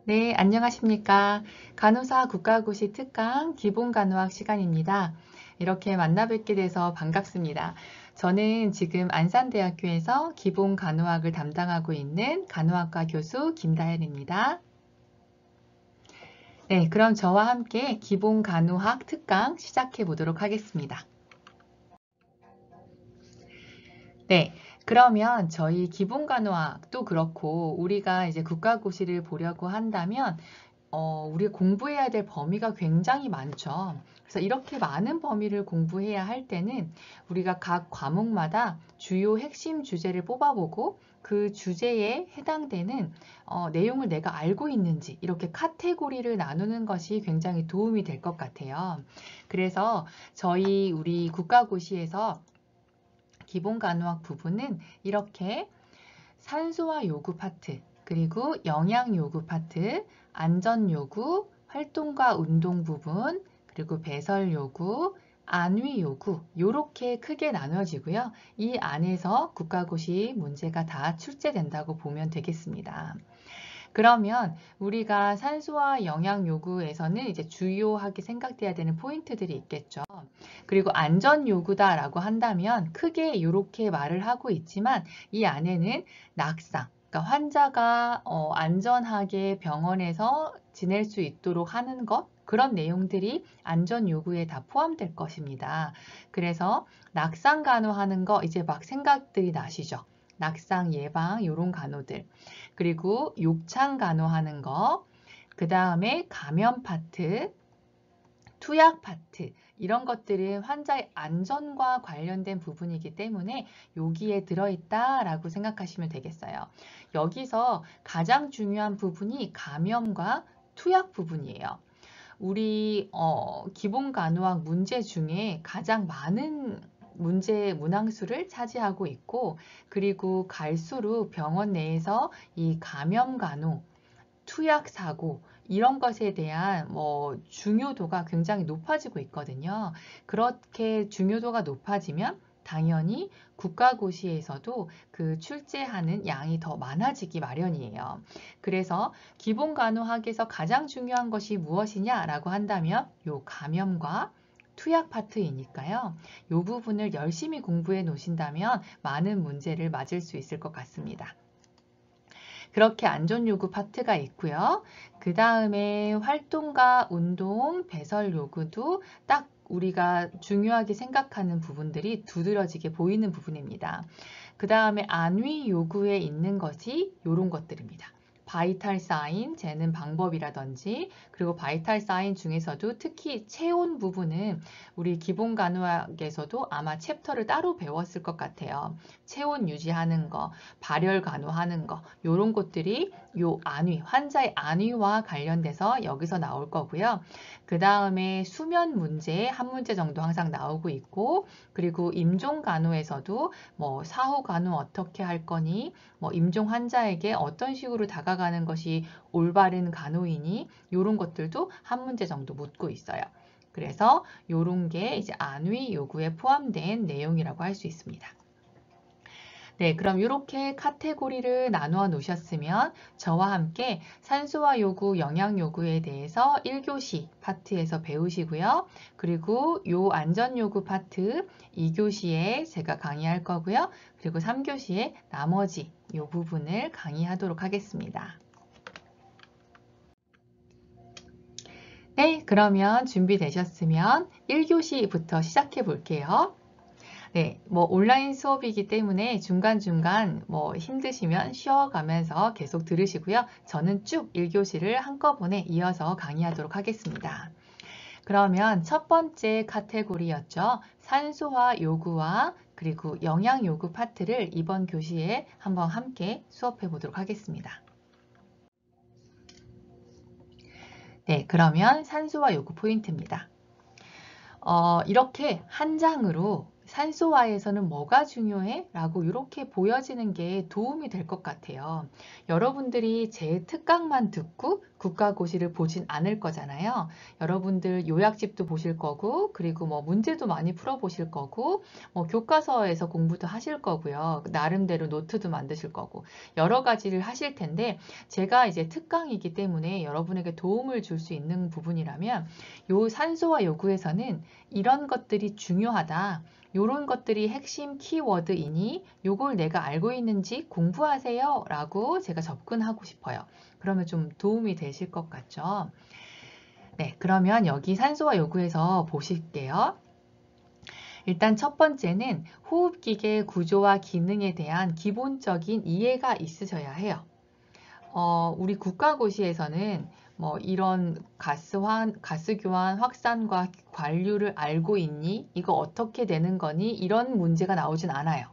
네, 안녕하십니까. 간호사 국가고시 특강 기본간호학 시간입니다. 이렇게 만나 뵙게 돼서 반갑습니다. 저는 지금 안산대학교에서 기본간호학을 담당하고 있는 간호학과 교수 김다현입니다. 네, 그럼 저와 함께 기본간호학 특강 시작해 보도록 하겠습니다. 네, 그러면 저희 기본간호학도 그렇고 우리가 이제 국가고시를 보려고 한다면 우리가 공부해야 될 범위가 굉장히 많죠. 그래서 이렇게 많은 범위를 공부해야 할 때는 우리가 각 과목마다 주요 핵심 주제를 뽑아보고 그 주제에 해당되는 내용을 내가 알고 있는지 이렇게 카테고리를 나누는 것이 굉장히 도움이 될 것 같아요. 그래서 우리 국가고시에서 기본간호학 부분은 이렇게 산소와 요구 파트, 그리고 영양 요구 파트, 안전 요구, 활동과 운동 부분, 그리고 배설 요구, 안위 요구 이렇게 크게 나눠지고요. 이 안에서 국가고시 문제가 다 출제된다고 보면 되겠습니다. 그러면 우리가 산소와 영양 요구에서는 이제 주요하게 생각돼야 되는 포인트들이 있겠죠. 그리고 안전 요구다라고 한다면 크게 이렇게 말을 하고 있지만 이 안에는 낙상, 그러니까 환자가 안전하게 병원에서 지낼 수 있도록 하는 것, 그런 내용들이 안전 요구에 다 포함될 것입니다. 그래서 낙상 간호하는 거 이제 막 생각들이 나시죠? 낙상 예방 이런 간호들. 그리고 욕창 간호하는 거, 그 다음에 감염 파트, 투약 파트 이런 것들은 환자의 안전과 관련된 부분이기 때문에 여기에 들어있다라고 생각하시면 되겠어요. 여기서 가장 중요한 부분이 감염과 투약 부분이에요. 우리 기본간호학 문제 중에 가장 많은 문항수를 차지하고 있고 그리고 갈수록 병원 내에서 이 감염간호, 투약사고 이런 것에 대한 중요도가 굉장히 높아지고 있거든요. 그렇게 중요도가 높아지면 당연히 국가고시에서도 그 출제하는 양이 더 많아지기 마련이에요. 그래서 기본간호학에서 가장 중요한 것이 무엇이냐라고 한다면 요 감염과 투약 파트이니까요. 이 부분을 열심히 공부해 놓으신다면 많은 문제를 맞을 수 있을 것 같습니다. 그렇게 안전 요구 파트가 있고요. 그 다음에 활동과 운동, 배설 요구도 딱 우리가 중요하게 생각하는 부분들이 두드러지게 보이는 부분입니다. 그 다음에 안위 요구에 있는 것이 이런 것들입니다. 바이탈 사인 재는 방법이라든지 그리고 바이탈 사인 중에서도 특히 체온 부분은 우리 기본 간호학에서도 아마 챕터를 따로 배웠을 것 같아요. 체온 유지하는 거, 발열 간호하는 거 이런 것들이 요 안위, 환자의 안위와 관련돼서 여기서 나올 거고요. 그 다음에 수면 문제 한 문제 정도 항상 나오고 있고 그리고 임종 간호에서도 사후 간호 어떻게 할 거니 임종 환자에게 어떤 식으로 다가가는 것이 올바른 간호이니 이런 것들도 한 문제 정도 묻고 있어요. 그래서 이런 게 이제 안위 요구에 포함된 내용이라고 할 수 있습니다. 네, 그럼 이렇게 카테고리를 나누어 놓으셨으면 저와 함께 산소와 요구, 영양 요구에 대해서 1교시 파트에서 배우시고요. 그리고 요 안전 요구 파트 2교시에 제가 강의할 거고요. 그리고 3교시에 나머지 요 부분을 강의하도록 하겠습니다. 네, 그러면 준비되셨으면 1교시부터 시작해 볼게요. 네, 온라인 수업이기 때문에 중간중간 힘드시면 쉬어가면서 계속 들으시고요. 저는 쭉 1교시를 한꺼번에 이어서 강의하도록 하겠습니다. 그러면 첫 번째 카테고리였죠. 산소화 요구와 그리고 영양 요구 파트를 이번 교시에 한번 함께 수업해 보도록 하겠습니다. 네, 그러면 산소화 요구 포인트입니다. 이렇게 한 장으로 산소화에서는 뭐가 중요해? 라고 이렇게 보여지는 게 도움이 될 것 같아요. 여러분들이 제 특강만 듣고 국가고시를 보진 않을 거잖아요. 여러분들 요약집도 보실 거고, 그리고 뭐 문제도 많이 풀어보실 거고, 뭐 교과서에서 공부도 하실 거고요. 나름대로 노트도 만드실 거고, 여러 가지를 하실 텐데, 제가 이제 특강이기 때문에 여러분에게 도움을 줄 수 있는 부분이라면, 요 산소화 요구에서는 이런 것들이 중요하다. 요런 것들이 핵심 키워드이니 요걸 내가 알고 있는지 공부하세요 라고 제가 접근하고 싶어요. 그러면 좀 도움이 되실 것 같죠? 네, 그러면 여기 산소화 요구에서 보실게요. 일단 첫 번째는 호흡기계 구조와 기능에 대한 기본적인 이해가 있으셔야 해요. 우리 국가고시에서는 뭐 이런 가스 교환, 확산과 관류를 알고 있니? 이거 어떻게 되는 거니? 이런 문제가 나오진 않아요.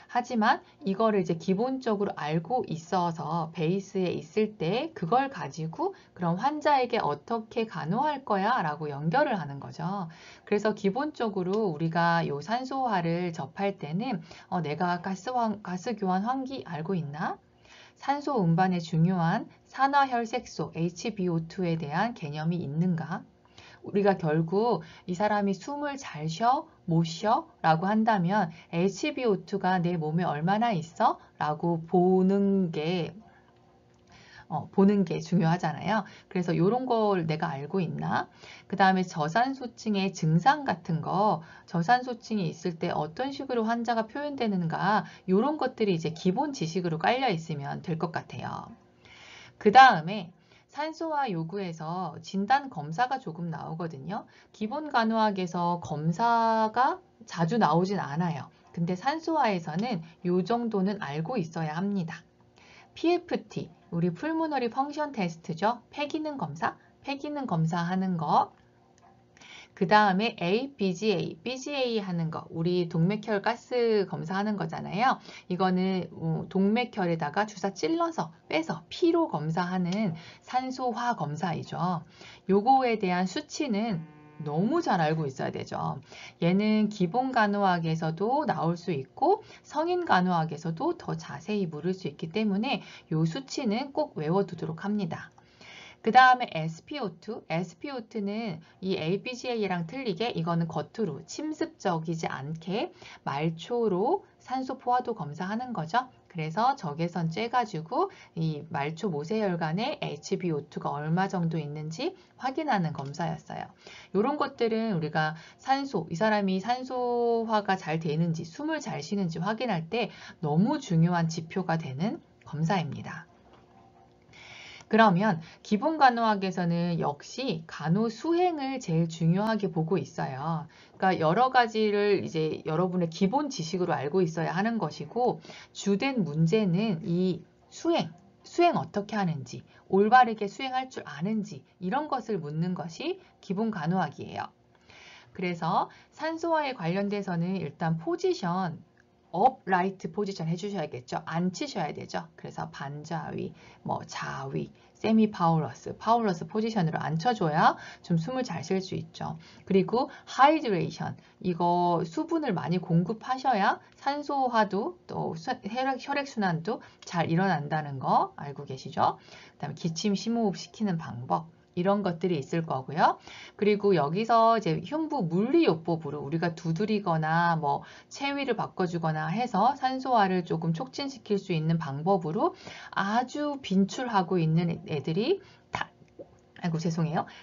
하지만 이거를 이제 기본적으로 알고 있어서 베이스에 있을 때 그걸 가지고 그럼 환자에게 어떻게 간호할 거야? 라고 연결을 하는 거죠. 그래서 기본적으로 우리가 요 산소화를 접할 때는 내가 가스 교환 환기 알고 있나? 산소 운반에 중요한 산화혈색소 HbO2에 대한 개념이 있는가? 우리가 결국 이 사람이 숨을 잘 쉬어? 못 쉬어? 라고 한다면 HbO2가 내 몸에 얼마나 있어? 라고 보는 게 중요하잖아요. 그래서 이런 걸 내가 알고 있나? 그 다음에 저산소증의 증상 같은 거, 저산소증이 있을 때 어떤 식으로 환자가 표현되는가, 이런 것들이 이제 기본 지식으로 깔려 있으면 될 것 같아요. 그 다음에 산소화 요구에서 진단 검사가 조금 나오거든요. 기본 간호학에서 검사가 자주 나오진 않아요. 근데 산소화에서는 이 정도는 알고 있어야 합니다. PFT, 우리 풀모너리 펑션 테스트죠. 폐기능 검사, 폐기능 검사하는 거. 그 다음에 BGA 하는 거, 우리 동맥혈 가스 검사하는 거잖아요. 이거는 동맥혈에다가 주사 찔러서 빼서 피로 검사하는 산소화 검사이죠. 요거에 대한 수치는 너무 잘 알고 있어야 되죠. 얘는 기본 간호학에서도 나올 수 있고 성인 간호학에서도 더 자세히 물을 수 있기 때문에 요 수치는 꼭 외워두도록 합니다. 그 다음에 SpO2는 이 ABGA랑 틀리게 이거는 겉으로 침습적이지 않게 말초로 산소 포화도 검사하는 거죠. 그래서 적외선 쬐가지고 이 말초 모세혈관에 HbO2가 얼마 정도 있는지 확인하는 검사였어요. 이런 것들은 우리가 이 사람이 산소화가 잘 되는지, 숨을 잘 쉬는지 확인할 때 너무 중요한 지표가 되는 검사입니다. 그러면 기본 간호학에서는 역시 간호 수행을 제일 중요하게 보고 있어요. 그러니까 여러 가지를 이제 여러분의 기본 지식으로 알고 있어야 하는 것이고 주된 문제는 이 수행 어떻게 하는지, 올바르게 수행할 줄 아는지 이런 것을 묻는 것이 기본 간호학이에요. 그래서 산소화에 관련돼서는 일단 포지션 업라이트 포지션 해주셔야겠죠. 앉히셔야 되죠. 그래서 반자위, 뭐 자위, 세미 파울러스 포지션으로 앉혀줘야 좀 숨을 잘 쉴 수 있죠. 그리고 하이드레이션, 이거 수분을 많이 공급하셔야 산소화도 또 혈액순환도 잘 일어난다는 거 알고 계시죠? 그 다음에 기침 심호흡 시키는 방법. 이런 것들이 있을 거고요. 그리고 여기서 이제 흉부 물리요법으로 우리가 두드리거나 뭐 체위를 바꿔주거나 해서 산소화를 조금 촉진시킬 수 있는 방법으로 아주 빈출하고 있는 애들이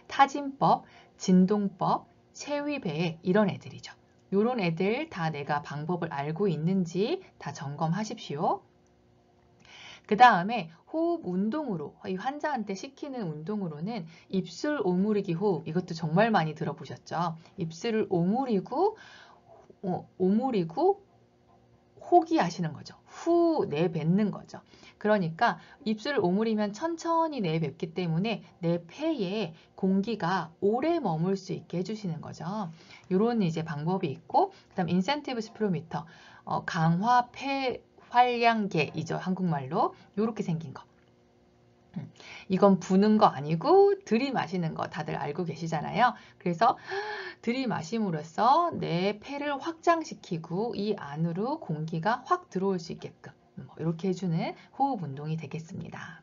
타진법, 진동법, 체위배애 이런 애들이죠. 이런 애들 다 내가 방법을 알고 있는지 다 점검하십시오. 그 다음에 호흡 운동으로, 이 환자한테 시키는 운동으로는 입술 오므리기 호흡, 이것도 정말 많이 들어보셨죠? 입술을 오므리고 호기하시는 거죠. 후 내뱉는 거죠. 그러니까 입술을 오므리면 천천히 내뱉기 때문에 내 폐에 공기가 오래 머물 수 있게 해주시는 거죠. 이런 이제 방법이 있고, 그다음 인센티브 스피로미터, 강화 폐 활량계이죠. 한국말로 이렇게 생긴 거. 이건 부는 거 아니고 들이마시는 거 다들 알고 계시잖아요. 그래서 들이마심으로써 내 폐를 확장시키고 이 안으로 공기가 확 들어올 수 있게끔 이렇게 해주는 호흡 운동이 되겠습니다.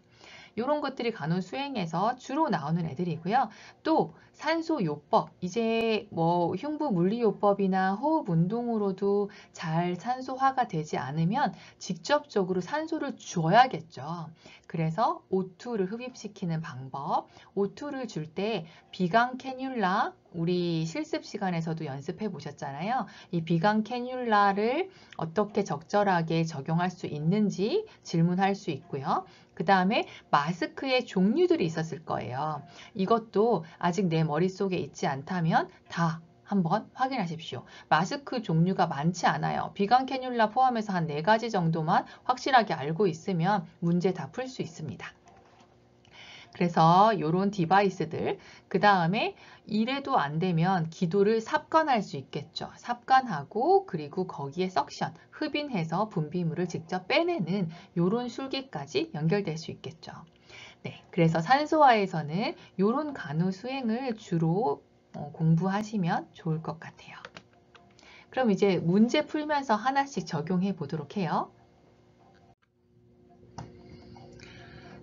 이런 것들이 간호 수행에서 주로 나오는 애들이고요. 또 산소요법, 이제 뭐 흉부 물리요법이나 호흡 운동으로도 잘 산소화가 되지 않으면 직접적으로 산소를 줘야겠죠. 그래서 O2를 흡입시키는 방법, O2를 줄 때 비강 캐뉼라, 우리 실습 시간에서도 연습해 보셨잖아요. 이 비강 캐뉼라를 어떻게 적절하게 적용할 수 있는지 질문할 수 있고요. 그 다음에 마스크의 종류들이 있었을 거예요. 이것도 아직 내 머릿속에 있지 않다면 다 한번 확인하십시오. 마스크 종류가 많지 않아요. 비강 캐뉼라 포함해서 한 4가지 정도만 확실하게 알고 있으면 문제 다 풀 수 있습니다. 그래서 이런 디바이스들, 그 다음에 이래도 안 되면 기도를 삽관할 수 있겠죠. 삽관하고 그리고 거기에 석션, 흡인해서 분비물을 직접 빼내는 이런 술기까지 연결될 수 있겠죠. 네, 그래서 산소화에서는 이런 간호 수행을 주로 공부하시면 좋을 것 같아요. 그럼 이제 문제 풀면서 하나씩 적용해 보도록 해요.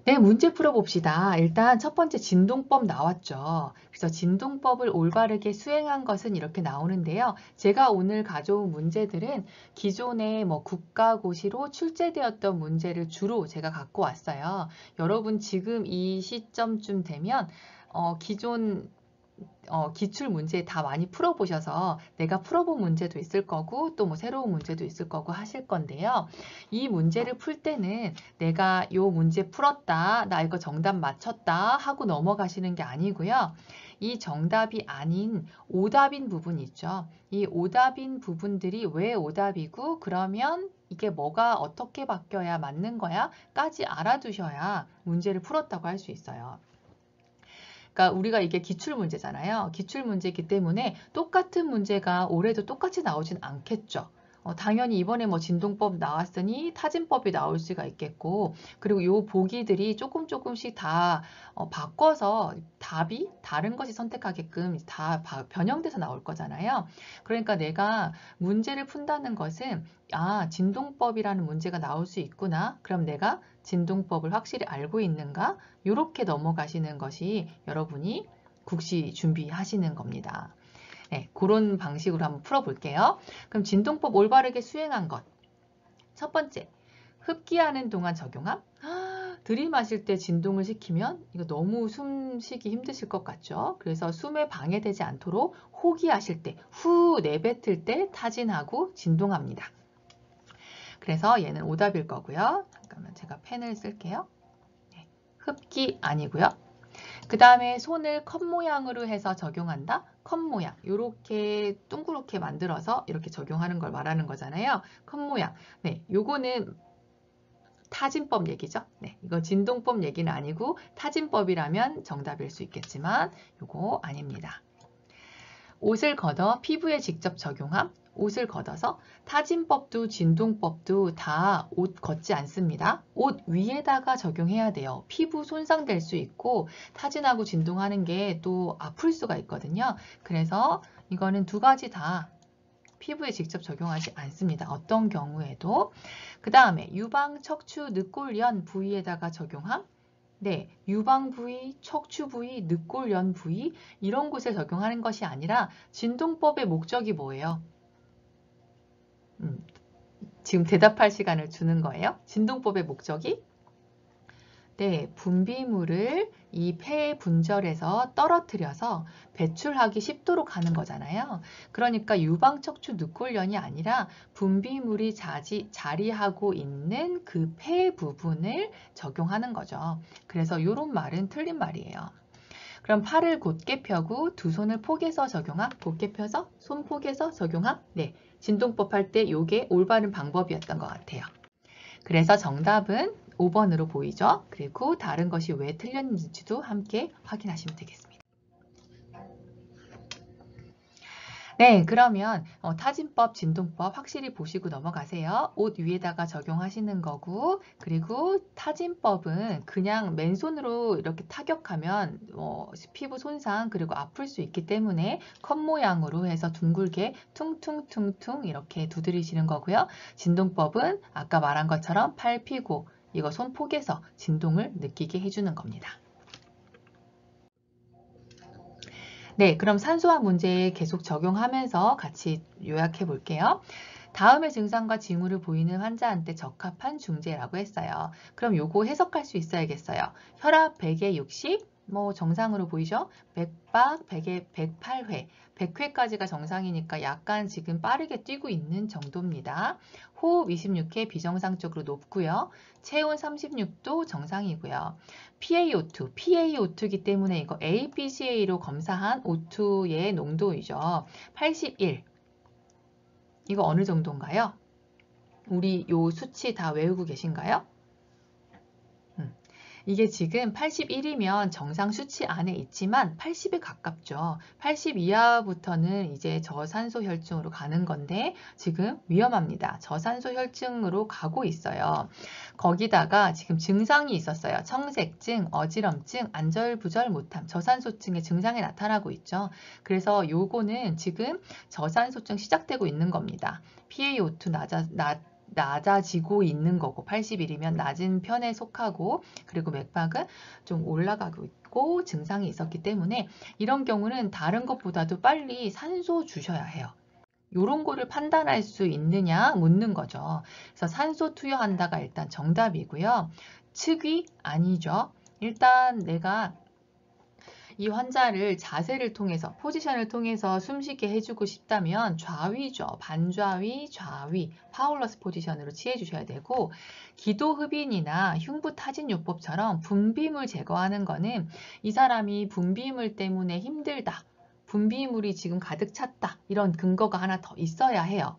네, 문제 풀어봅시다. 일단 첫 번째 진동법 나왔죠. 그래서 진동법을 올바르게 수행한 것은 이렇게 나오는데요. 제가 오늘 가져온 문제들은 기존에 뭐 국가고시로 출제되었던 문제를 주로 제가 갖고 왔어요. 여러분 지금 이 시점쯤 되면 기존 기출 문제 다 많이 풀어보셔서 내가 풀어본 문제도 있을 거고 또 뭐 새로운 문제도 있을 거고 하실 건데요. 이 문제를 풀 때는 내가 요 문제 풀었다, 나 이거 정답 맞췄다 하고 넘어가시는 게 아니고요. 이 정답이 아닌 오답인 부분이 있죠. 이 오답인 부분들이 왜 오답이고 그러면 이게 뭐가 어떻게 바뀌어야 맞는 거야? 까지 알아두셔야 문제를 풀었다고 할 수 있어요. 그러니까 우리가 이게 기출문제잖아요. 기출문제이기 때문에 똑같은 문제가 올해도 똑같이 나오진 않겠죠. 당연히 이번에 뭐 진동법 나왔으니 타진법이 나올 수가 있겠고, 그리고 요 보기들이 조금씩 다 바꿔서 답이 다른 것이 선택하게끔 다 변형돼서 나올 거잖아요. 그러니까 내가 문제를 푼다는 것은 진동법이라는 문제가 나올 수 있구나. 그럼 내가 진동법을 확실히 알고 있는가? 이렇게 넘어가시는 것이 여러분이 국시 준비하시는 겁니다. 네, 그런 방식으로 한번 풀어볼게요. 그럼 진동법 올바르게 수행한 것. 첫 번째, 흡기하는 동안 적용함. 들이마실 때 진동을 시키면 이거 너무 숨쉬기 힘드실 것 같죠? 그래서 숨에 방해되지 않도록 호기하실 때, 후 내뱉을 때 타진하고 진동합니다. 그래서 얘는 오답일 거고요. 잠깐만 제가 펜을 쓸게요. 네, 흡기 아니고요. 그 다음에 손을 컵 모양으로 해서 적용한다. 컵 모양. 이렇게 둥그렇게 만들어서 이렇게 적용하는 걸 말하는 거잖아요. 컵 모양. 네, 요거는 타진법 얘기죠. 네, 이거 진동법 얘기는 아니고 타진법이라면 정답일 수 있겠지만 요거 아닙니다. 옷을 걷어 피부에 직접 적용함. 옷을 걷어서 타진법도 진동법도 다 옷 걷지 않습니다. 옷 위에다가 적용해야 돼요. 피부 손상될 수 있고 타진하고 진동하는 게 또 아플 수가 있거든요. 그래서 이거는 두 가지 다 피부에 직접 적용하지 않습니다. 어떤 경우에도. 그 다음에 유방, 척추, 늑골연 부위에다가 적용함. 네, 유방 부위, 척추 부위, 늑골연 부위 이런 곳에 적용하는 것이 아니라 진동법의 목적이 뭐예요? 지금 대답할 시간을 주는 거예요. 진동법의 목적이 네, 분비물을 이 폐 분절에서 떨어뜨려서 배출하기 쉽도록 하는 거잖아요. 그러니까 유방척추 늑골연이 아니라 분비물이 자리하고 있는 그 폐 부분을 적용하는 거죠. 그래서 이런 말은 틀린 말이에요. 그럼 팔을 곧게 펴고 두 손을 포개서 적용함, 곧게 펴서 손 포개서 적용함. 네, 진동법 할 때 이게 올바른 방법이었던 것 같아요. 그래서 정답은 5번으로 보이죠? 그리고 다른 것이 왜 틀렸는지도 함께 확인하시면 되겠습니다. 네, 그러면 타진법, 진동법 확실히 보시고 넘어가세요. 옷 위에다가 적용하시는 거고, 그리고 타진법은 그냥 맨손으로 이렇게 타격하면 피부 손상 그리고 아플 수 있기 때문에 컵 모양으로 해서 둥글게 퉁퉁퉁퉁 이렇게 두드리시는 거고요. 진동법은 아까 말한 것처럼 팔 피고 이거 손폭에서 진동을 느끼게 해주는 겁니다. 네, 그럼 산소화 문제에 계속 적용하면서 같이 요약해 볼게요. 다음의 증상과 징후를 보이는 환자한테 적합한 중재라고 했어요. 그럼 요거 해석할 수 있어야겠어요. 혈압 100에 60, 뭐 정상으로 보이죠? 맥박 100에 108회, 100회까지가 정상이니까 약간 지금 빠르게 뛰고 있는 정도입니다. 호흡 26회 비정상적으로 높고요. 체온 36도 정상이고요. PaO2, PaO2이기 때문에 이거 APCA로 검사한 O2의 농도이죠. 81. 이거 어느 정도인가요? 우리 요 수치 다 외우고 계신가요? 이게 지금 81이면 정상 수치 안에 있지만 80에 가깝죠. 80 이하부터는 이제 저산소 혈증으로 가는 건데 지금 위험합니다. 저산소 혈증으로 가고 있어요. 거기다가 지금 증상이 있었어요. 청색증, 어지럼증, 안절부절 못함, 저산소증의 증상이 나타나고 있죠. 그래서 요거는 지금 저산소증 시작되고 있는 겁니다. PaO2 낮아지고 있는 거고 81이면 낮은 편에 속하고 그리고 맥박은 좀 올라가고 있고 증상이 있었기 때문에 이런 경우는 다른 것보다도 빨리 산소 주셔야 해요. 이런 거를 판단할 수 있느냐 묻는 거죠. 그래서 산소 투여한다가 일단 정답이고요. 측위 아니죠. 일단 내가 이 환자를 자세를 통해서, 포지션을 통해서 숨쉬게 해주고 싶다면 좌위죠. 반좌위, 좌위, 파울러스 포지션으로 취해주셔야 되고 기도흡인이나 흉부타진요법처럼 분비물 제거하는 거는 이 사람이 분비물 때문에 힘들다. 분비물이 지금 가득 찼다. 이런 근거가 하나 더 있어야 해요.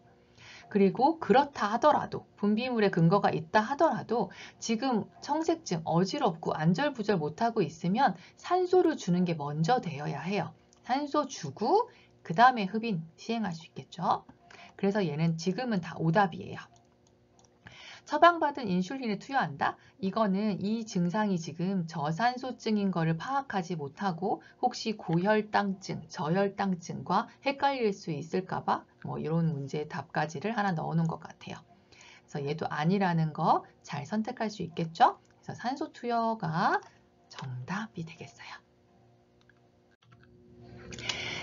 그리고 그렇다 하더라도 분비물에 근거가 있다 하더라도 지금 청색증, 어지럽고 안절부절 못하고 있으면 산소를 주는 게 먼저 되어야 해요. 산소 주고 그 다음에 흡인 시행할 수 있겠죠. 그래서 얘는 지금은 다 오답이에요. 처방받은 인슐린을 투여한다? 이거는 이 증상이 지금 저산소증인 거를 파악하지 못하고 혹시 고혈당증, 저혈당증과 헷갈릴 수 있을까봐 뭐 이런 문제의 답까지를 하나 넣어놓은 것 같아요. 그래서 얘도 아니라는 거 잘 선택할 수 있겠죠? 그래서 산소 투여가 정답이 되겠어요.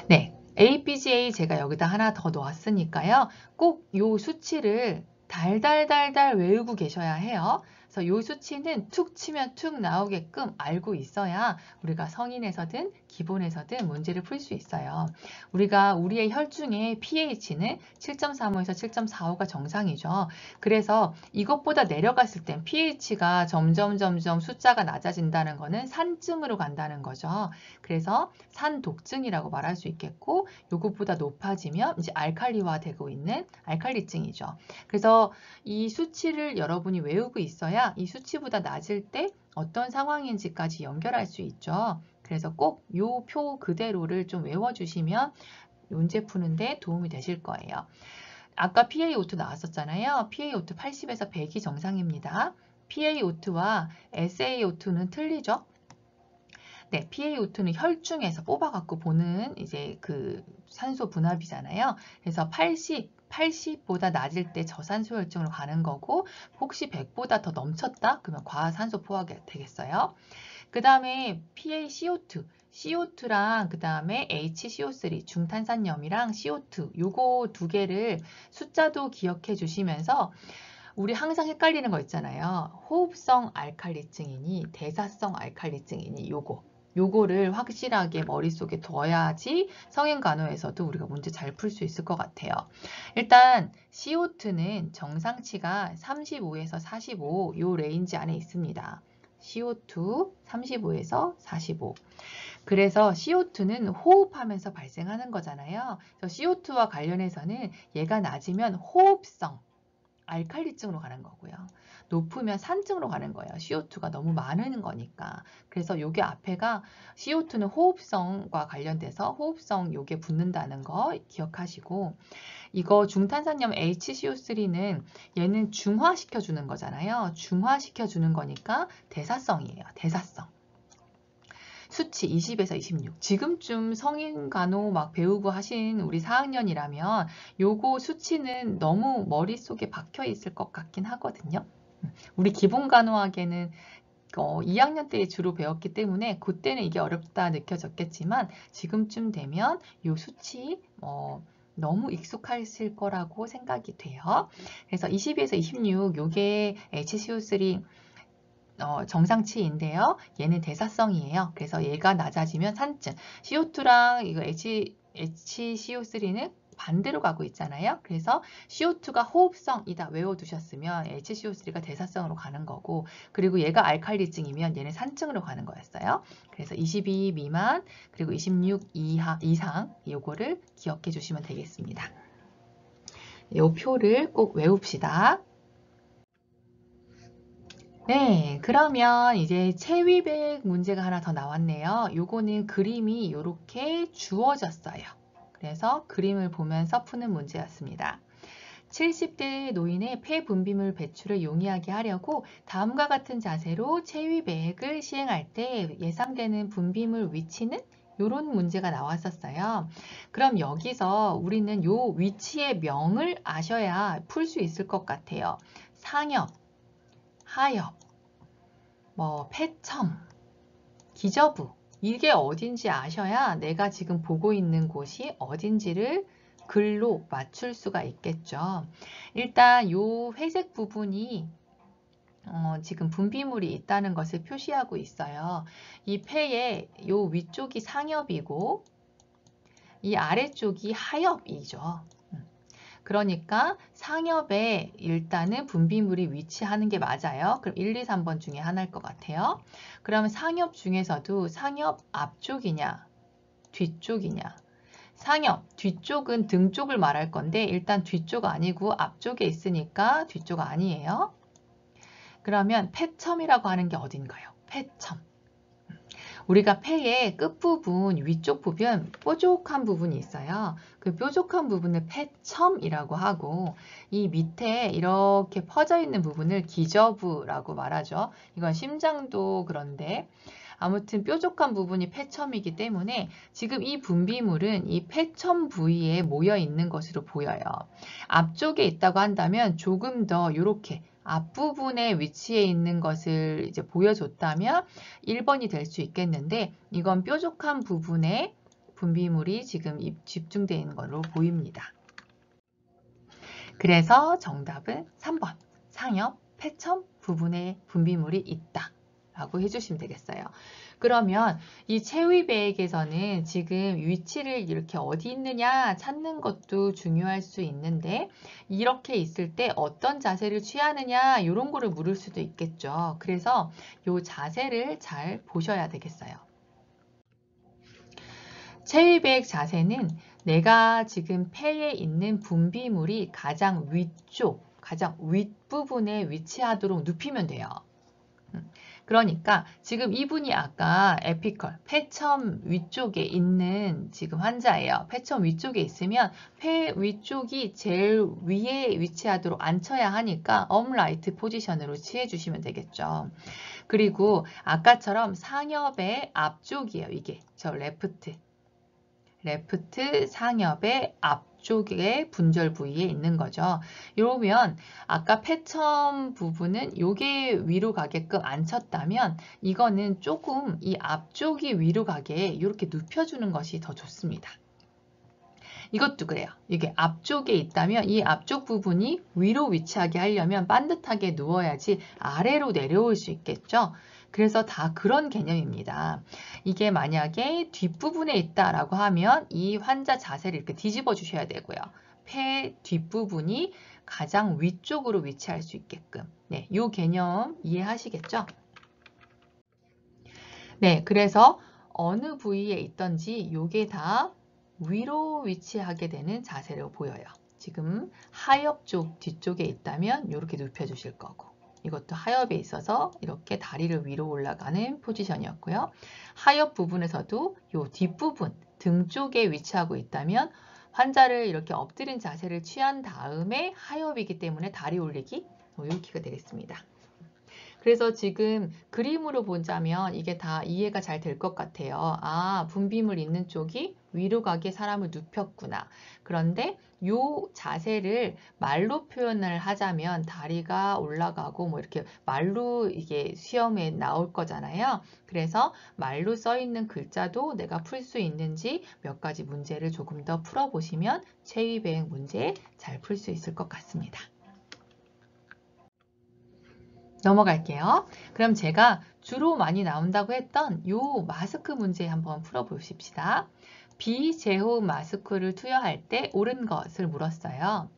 네, APGA 제가 여기다 하나 더 넣었으니까요. 꼭 이 수치를 달달달달 외우고 계셔야 해요. 그래서 이 수치는 툭 치면 툭 나오게끔 알고 있어야 우리가 성인에서든 기본에서든 문제를 풀 수 있어요. 우리가 우리의 혈중의 pH는 7.35에서 7.45가 정상이죠. 그래서 이것보다 내려갔을 땐 pH가 점점 숫자가 낮아진다는 거는 산증으로 간다는 거죠. 그래서 산독증이라고 말할 수 있겠고 이것보다 높아지면 이제 알칼리화 되고 있는 알칼리증이죠. 그래서 이 수치를 여러분이 외우고 있어야 이 수치보다 낮을 때 어떤 상황인지까지 연결할 수 있죠. 그래서 꼭 이 표 그대로를 좀 외워주시면 문제 푸는데 도움이 되실 거예요. 아까 PaO2 나왔었잖아요. PaO2 80에서 100이 정상입니다. PaO2와 SaO2는 틀리죠. 네, PaO2는 혈중에서 뽑아갖고 보는 이제 그 산소 분압이잖아요. 그래서 80보다 낮을 때 저산소 혈증으로 가는 거고 혹시 100보다 더 넘쳤다? 그러면 과산소 포화가 되겠어요. 그 다음에 PaCO2, CO2랑 그 다음에 HCO3, 중탄산염이랑 CO2 요거 두 개를 숫자도 기억해 주시면서 우리 항상 헷갈리는 거 있잖아요. 호흡성 알칼리증이니 대사성 알칼리증이니 요거를 확실하게 머릿속에 둬야지 성인 간호에서도 우리가 문제 잘 풀 수 있을 것 같아요. 일단 CO2는 정상치가 35에서 45 요 레인지 안에 있습니다. CO2 35에서 45. 그래서 CO2는 호흡하면서 발생하는 거잖아요. 그래서 CO2와 관련해서는 얘가 낮으면 호흡성 알칼리증으로 가는 거고요. 높으면 산증으로 가는 거예요. CO2가 너무 많은 거니까. 그래서 요게 앞에가 CO2는 호흡성과 관련돼서 호흡성 요게 붙는다는 거 기억하시고, 이거 중탄산염 HCO3는 얘는 중화시켜 주는 거잖아요. 중화시켜 주는 거니까 대사성이에요. 대사성. 수치 20에서 26. 지금쯤 성인 간호 막 배우고 하신 우리 4학년이라면 요거 수치는 너무 머릿속에 박혀 있을 것 같긴 하거든요. 우리 기본 간호학에는 2학년 때 주로 배웠기 때문에 그때는 이게 어렵다 느껴졌겠지만 지금쯤 되면 요 수치 너무 익숙하실 거라고 생각이 돼요. 그래서 22에서 26 요게 HCO3 정상치인데요. 얘는 대사성이에요. 그래서 얘가 낮아지면 산증. CO2랑 이거 HCO3는 반대로 가고 있잖아요. 그래서 CO2가 호흡성이다 외워두셨으면 HCO3가 대사성으로 가는 거고, 그리고 얘가 알칼리증이면 얘는 산증으로 가는 거였어요. 그래서 22 미만 그리고 26 이상 요거를 기억해 주시면 되겠습니다. 이 표를 꼭 외웁시다. 네, 그러면 이제 체위백 문제가 하나 더 나왔네요. 요거는 그림이 이렇게 주어졌어요. 그래서 그림을 보면서 푸는 문제였습니다. 70대 노인의 폐 분비물 배출을 용이하게 하려고 다음과 같은 자세로 체위백을 시행할 때 예상되는 분비물 위치는? 이런 문제가 나왔었어요. 그럼 여기서 우리는 요 위치의 명을 아셔야 풀 수 있을 것 같아요. 상엽, 하엽, 폐첨, 기저부, 이게 어딘지 아셔야 내가 지금 보고 있는 곳이 어딘지를 글로 맞출 수가 있겠죠. 일단 요 회색 부분이 지금 분비물이 있다는 것을 표시하고 있어요. 이 폐의 요 위쪽이 상엽이고 이 아래쪽이 하엽이죠. 그러니까 상엽에 일단은 분비물이 위치하는 게 맞아요. 그럼 1, 2, 3번 중에 하나일 것 같아요. 그러면 상엽 중에서도 상엽 앞쪽이냐, 뒤쪽이냐. 상엽, 뒤쪽은 등 쪽을 말할 건데 일단 뒤쪽 아니고 앞쪽에 있으니까 뒤쪽 아니에요. 그러면 폐첨이라고 하는 게 어딘가요? 폐첨. 우리가 폐의 끝부분, 위쪽 부분, 뾰족한 부분이 있어요. 그 뾰족한 부분을 폐첨이라고 하고 이 밑에 이렇게 퍼져 있는 부분을 기저부라고 말하죠. 이건 심장도 그런데 아무튼 뾰족한 부분이 폐첨이기 때문에 지금 이 분비물은 이 폐첨 부위에 모여 있는 것으로 보여요. 앞쪽에 있다고 한다면 조금 더 이렇게 앞부분에 위치해 있는 것을 이제 보여줬다면 1번이 될 수 있겠는데 이건 뾰족한 부분에 분비물이 지금 집중되어 있는 걸로 보입니다. 그래서 정답은 3번 상엽, 폐첨 부분에 분비물이 있다 라고 해주시면 되겠어요. 그러면 이 체위백에서는 지금 위치를 이렇게 어디 있느냐 찾는 것도 중요할 수 있는데 이렇게 있을 때 어떤 자세를 취하느냐 이런 거를 물을 수도 있겠죠. 그래서 이 자세를 잘 보셔야 되겠어요. 체위백 자세는 내가 지금 폐에 있는 분비물이 가장 위쪽, 가장 윗부분에 위치하도록 눕히면 돼요. 그러니까 지금 이분이 아까 에피컬, 폐첨 위쪽에 있는 지금 환자예요. 폐첨 위쪽에 있으면 폐 위쪽이 제일 위에 위치하도록 앉혀야 하니까 업라이트 포지션으로 취해주시면 되겠죠. 그리고 아까처럼 상엽의 앞쪽이에요. 이게 저 레프트 상엽의 앞쪽에 분절 부위에 있는 거죠. 이러면 아까 폐첨 부분은 요게 위로 가게끔 앉혔다면 이거는 조금 이 앞쪽이 위로 가게 이렇게 눕혀주는 것이 더 좋습니다. 이것도 그래요. 이게 앞쪽에 있다면 이 앞쪽 부분이 위로 위치하게 하려면 반듯하게 누워야지 아래로 내려올 수 있겠죠. 그래서 다 그런 개념입니다. 이게 만약에 뒷부분에 있다라고 하면 이 환자 자세를 이렇게 뒤집어 주셔야 되고요. 폐 뒷부분이 가장 위쪽으로 위치할 수 있게끔. 네, 이 개념 이해하시겠죠? 네, 그래서 어느 부위에 있던지 이게 다 위로 위치하게 되는 자세로 보여요. 지금 하엽 쪽 뒤쪽에 있다면 이렇게 눕혀주실 거고, 이것도 하엽에 있어서 이렇게 다리를 위로 올라가는 포지션이었고요. 하엽 부분에서도 이 뒷부분, 등 쪽에 위치하고 있다면 환자를 이렇게 엎드린 자세를 취한 다음에 하엽이기 때문에 다리 올리기 이렇게가 되겠습니다. 그래서 지금 그림으로 보자면 이게 다 이해가 잘 될 것 같아요. 아, 분비물 있는 쪽이 위로 가게 사람을 눕혔구나. 그런데 이 자세를 말로 표현을 하자면 다리가 올라가고 뭐 이렇게 말로 이게 시험에 나올 거잖아요. 그래서 말로 써 있는 글자도 내가 풀 수 있는지 몇 가지 문제를 조금 더 풀어보시면 체위배행 문제 잘 풀 수 있을 것 같습니다. 넘어갈게요. 그럼 제가 주로 많이 나온다고 했던 이 마스크 문제 한번 풀어보십시다. 비제호흡 마스크를 투여할 때 옳은 것을 물었어요.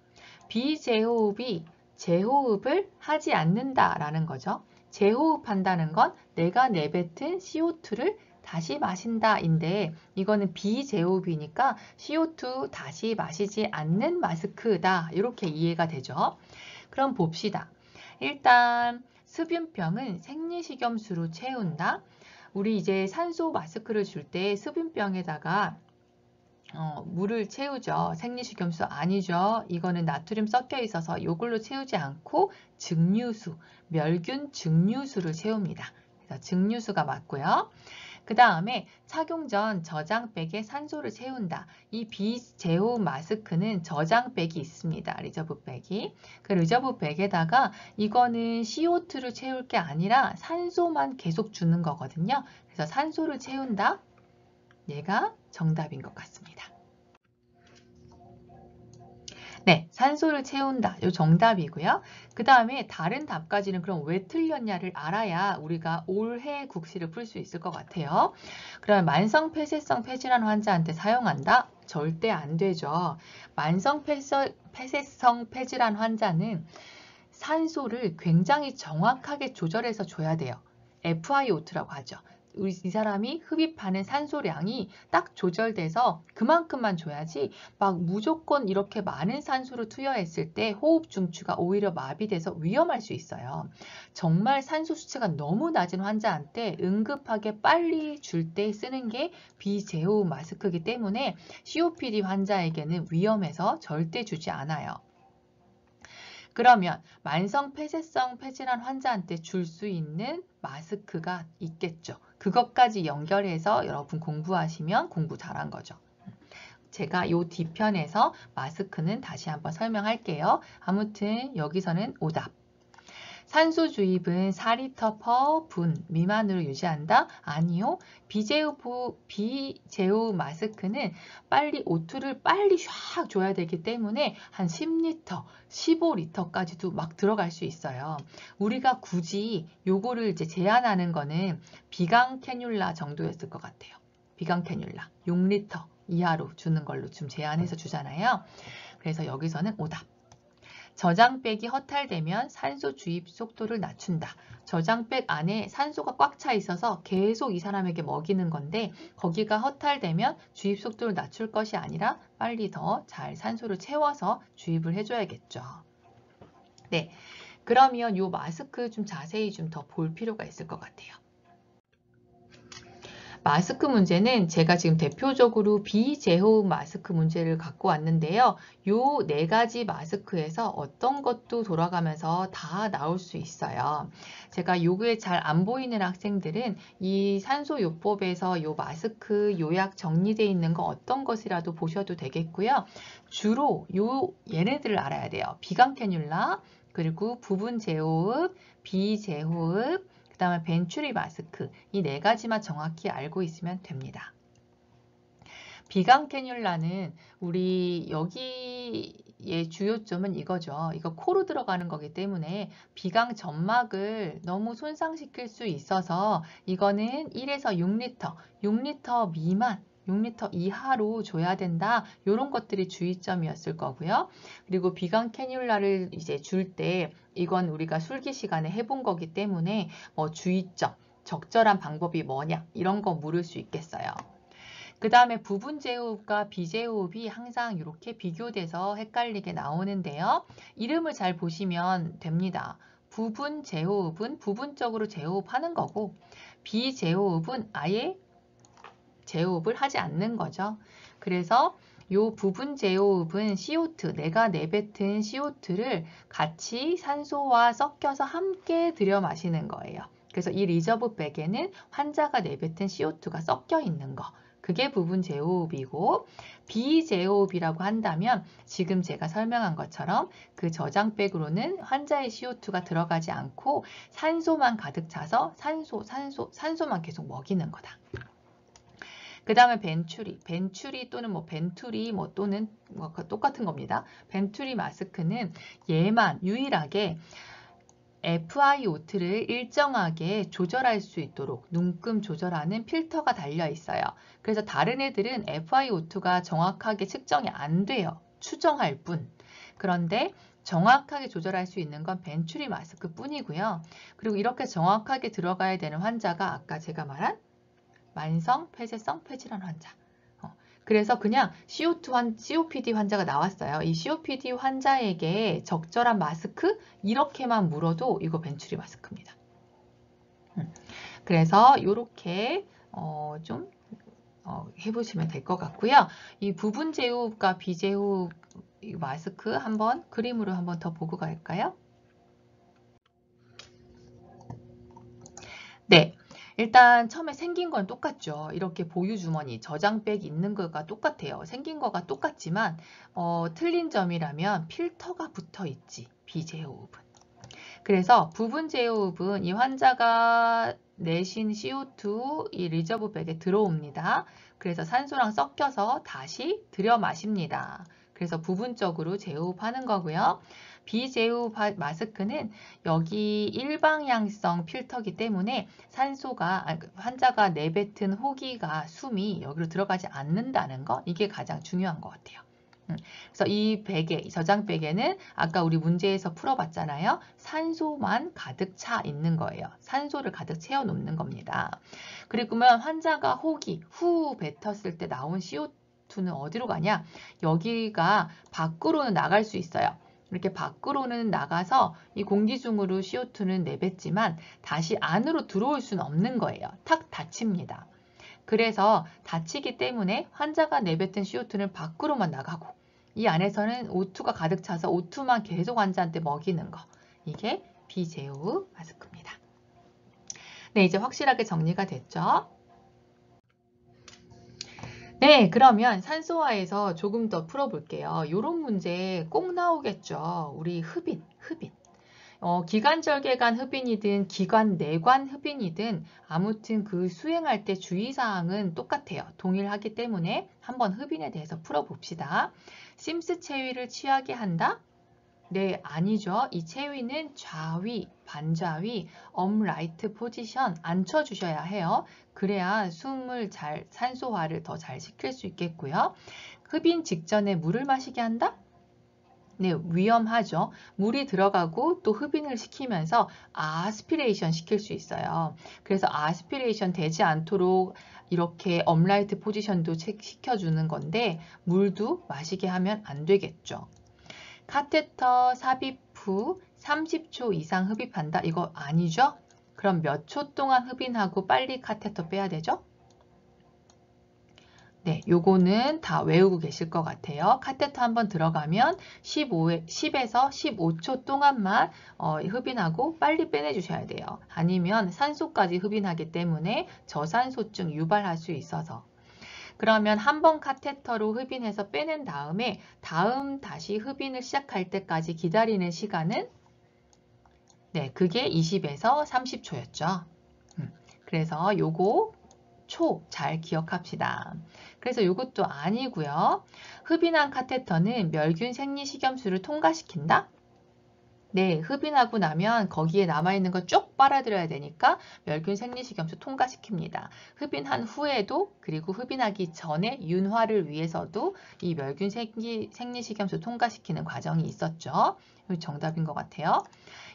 비제호흡이 제호흡을 하지 않는다라는 거죠. 제호흡한다는 건 내가 내뱉은 CO2를 다시 마신다인데 이거는 비제호흡이니까 CO2 다시 마시지 않는 마스크다. 이렇게 이해가 되죠. 그럼 봅시다. 일단 흡연병은 생리식염수로 채운다. 우리 이제 산소 마스크를 줄 때 흡연병에다가 물을 채우죠. 생리식염수 아니죠. 이거는 나트륨 섞여 있어서 이걸로 채우지 않고 증류수, 멸균 증류수를 채웁니다. 그래서 증류수가 맞고요. 그 다음에 착용 전 저장백에 산소를 채운다. 이 비제호흡 마스크는 저장백이 있습니다. 리저브백이. 그 리저브백에다가 이거는 CO2를 채울 게 아니라 산소만 계속 주는 거거든요. 그래서 산소를 채운다. 얘가 정답인 것 같습니다. 네, 산소를 채운다. 요 정답이고요. 그 다음에 다른 답까지는 그럼 왜 틀렸냐를 알아야 우리가 올해 국시를 풀 수 있을 것 같아요. 그러면 만성 폐쇄성 폐질환 환자한테 사용한다? 절대 안 되죠. 만성 폐쇄성 폐질환 환자는 산소를 굉장히 정확하게 조절해서 줘야 돼요. FiO2라고 하죠. 이 사람이 흡입하는 산소량이 딱 조절돼서 그만큼만 줘야지 막 무조건 이렇게 많은 산소를 투여했을 때 호흡 중추가 오히려 마비돼서 위험할 수 있어요. 정말 산소 수치가 너무 낮은 환자한테 응급하게 빨리 줄 때 쓰는 게 비제호흡 마스크이기 때문에 COPD 환자에게는 위험해서 절대 주지 않아요. 그러면 만성 폐쇄성 폐질환 환자한테 줄 수 있는 마스크가 있겠죠. 그것까지 연결해서 여러분 공부하시면 공부 잘한 거죠. 제가 이 뒤편에서 마스크는 다시 한번 설명할게요. 아무튼 여기서는 오답. 산소 주입은 4리터 per 분 미만으로 유지한다? 아니요. 비제호흡 마스크는 빨리 O2를 빨리 샥 줘야 되기 때문에 한 10리터, 15리터까지도 막 들어갈 수 있어요. 우리가 굳이 요거를 이제 제한하는 거는 비강 캐뉼라 정도였을 것 같아요. 비강 캐뉼라 6리터 이하로 주는 걸로 좀 제한해서 주잖아요. 그래서 여기서는 오답. 저장백이 허탈되면 산소 주입 속도를 낮춘다. 저장백 안에 산소가 꽉 차 있어서 계속 이 사람에게 먹이는 건데 거기가 허탈되면 주입 속도를 낮출 것이 아니라 빨리 더 잘 산소를 채워서 주입을 해줘야겠죠. 네, 그러면 이 마스크 좀 자세히 좀 더 볼 필요가 있을 것 같아요. 마스크 문제는 제가 지금 대표적으로 비제호흡 마스크 문제를 갖고 왔는데요. 요 네 가지 마스크에서 어떤 것도 돌아가면서 다 나올 수 있어요. 제가 요게 잘 안 보이는 학생들은 이 산소요법에서 요 마스크 요약 정리되어 있는 거 어떤 것이라도 보셔도 되겠고요. 주로 얘네들을 알아야 돼요. 비강 캐뉼라, 그리고 부분 제호흡, 비제호흡, 그 다음에 벤츄리 마스크 이 네 가지만 정확히 알고 있으면 됩니다. 비강 캐뉼라는 우리 여기의 주요점은 이거죠. 이거 코로 들어가는 거기 때문에 비강 점막을 너무 손상시킬 수 있어서 이거는 1에서 6리터, 6리터 미만 6리터 이하로 줘야 된다. 이런 것들이 주의점이었을 거고요. 그리고 비강 캐뉼라를 이제 줄 때 이건 우리가 술기 시간에 해본 거기 때문에 뭐 주의점, 적절한 방법이 뭐냐 이런 거 물을 수 있겠어요. 그 다음에 부분 제호흡과 비제호흡이 항상 이렇게 비교돼서 헷갈리게 나오는데요. 이름을 잘 보시면 됩니다. 부분 제호흡은 부분적으로 제호흡하는 거고 비제호흡은 아예 제호흡을 하지 않는 거죠. 그래서 요 부분 제호흡은 CO2, 내가 내뱉은 CO2를 같이 산소와 섞여서 함께 들여 마시는 거예요. 그래서 이 리저브 백에는 환자가 내뱉은 CO2가 섞여 있는 거. 그게 부분 제호흡이고 비제호흡이라고 한다면 지금 제가 설명한 것처럼 그 저장백으로는 환자의 CO2가 들어가지 않고 산소만 가득 차서 산소만 계속 먹이는 거다. 그 다음에 벤츄리 또는 벤투리 또는 똑같은 겁니다. 벤투리 마스크는 얘만 유일하게 FiO2를 일정하게 조절할 수 있도록 눈금 조절하는 필터가 달려 있어요. 그래서 다른 애들은 FiO2가 정확하게 측정이 안 돼요. 추정할 뿐. 그런데 정확하게 조절할 수 있는 건 벤츄리 마스크 뿐이고요. 그리고 이렇게 정확하게 들어가야 되는 환자가 아까 제가 말한 만성 폐쇄성 폐질환 환자. 그래서 그냥 COPD 환자가 나왔어요. 이 COPD 환자에게 적절한 마스크 이렇게만 물어도 이거 벤츄리 마스크입니다. 그래서 이렇게 좀 해보시면 될 것 같고요. 이 부분 제호흡과 비제호흡 마스크 한번 그림으로 한번 더 보고 갈까요? 네. 일단 처음에 생긴 건 똑같죠. 이렇게 보유주머니, 저장백 있는 거가 똑같아요. 생긴 거가 똑같지만 틀린 점이라면 필터가 붙어 있지, 비제호흡은. 그래서 부분 제호흡은 이 환자가 내신 CO2 이 리저브백에 들어옵니다. 그래서 산소랑 섞여서 다시 들여 마십니다. 그래서 부분적으로 제호흡하는 거고요. 비제호흡 마스크는 여기 일방향성 필터기 때문에 환자가 내뱉은 호기가 숨이 여기로 들어가지 않는다는 거 이게 가장 중요한 것 같아요. 그래서 이 저장백에는 아까 우리 문제에서 풀어봤잖아요. 산소만 가득 차 있는 거예요. 산소를 가득 채워 놓는 겁니다. 그리고면 환자가 호기, 후 뱉었을 때 나온 CO2는 어디로 가냐? 여기가 밖으로는 나갈 수 있어요. 이렇게 밖으로는 나가서 이 공기 중으로 CO2는 내뱉지만 다시 안으로 들어올 수는 없는 거예요. 탁 닫힙니다. 그래서 닫히기 때문에 환자가 내뱉은 CO2는 밖으로만 나가고 이 안에서는 O2가 가득 차서 O2만 계속 환자한테 먹이는 거. 이게 비제호흡 마스크입니다. 네, 이제 확실하게 정리가 됐죠? 네, 그러면 산소화에서 조금 더 풀어볼게요. 이런 문제 꼭 나오겠죠. 우리 흡인. 기관절개관 흡인이든 기관내관 흡인이든 아무튼 그 수행할 때 주의사항은 똑같아요. 동일하기 때문에 한번 흡인에 대해서 풀어봅시다. 심스 체위를 취하게 한다? 네, 아니죠. 이 체위는 좌위, 반좌위, 업라이트 포지션 앉혀주셔야 해요. 그래야 숨을 산소화를 더 잘 시킬 수 있겠고요. 흡인 직전에 물을 마시게 한다? 네, 위험하죠. 물이 들어가고 또 흡인을 시키면서 아스피레이션 시킬 수 있어요. 그래서 아스피레이션 되지 않도록 이렇게 업라이트 포지션도 시켜주는 건데 물도 마시게 하면 안 되겠죠. 카테터 삽입 후 30초 이상 흡입한다? 이거 아니죠? 그럼 몇 초 동안 흡인하고 빨리 카테터 빼야 되죠? 네, 요거는 다 외우고 계실 것 같아요. 카테터 한번 들어가면 10에서 15초 동안만 흡인하고 빨리 빼내주셔야 돼요. 아니면 산소까지 흡인하기 때문에 저산소증 유발할 수 있어서. 그러면 한 번 카테터로 흡인해서 빼낸 다음에 다시 흡인을 시작할 때까지 기다리는 시간은 네, 그게 20에서 30초였죠. 그래서 요거 초 잘 기억합시다. 그래서 이것도 아니고요. 흡인한 카테터는 멸균 생리식염수를 통과시킨다? 네, 흡인하고 나면 거기에 남아있는 거 쭉 빨아들여야 되니까 멸균 생리식염수 통과시킵니다. 흡인한 후에도 그리고 흡인하기 전에 윤활을 위해서도 이 멸균 생리식염수 통과시키는 과정이 있었죠. 이거 정답인 것 같아요.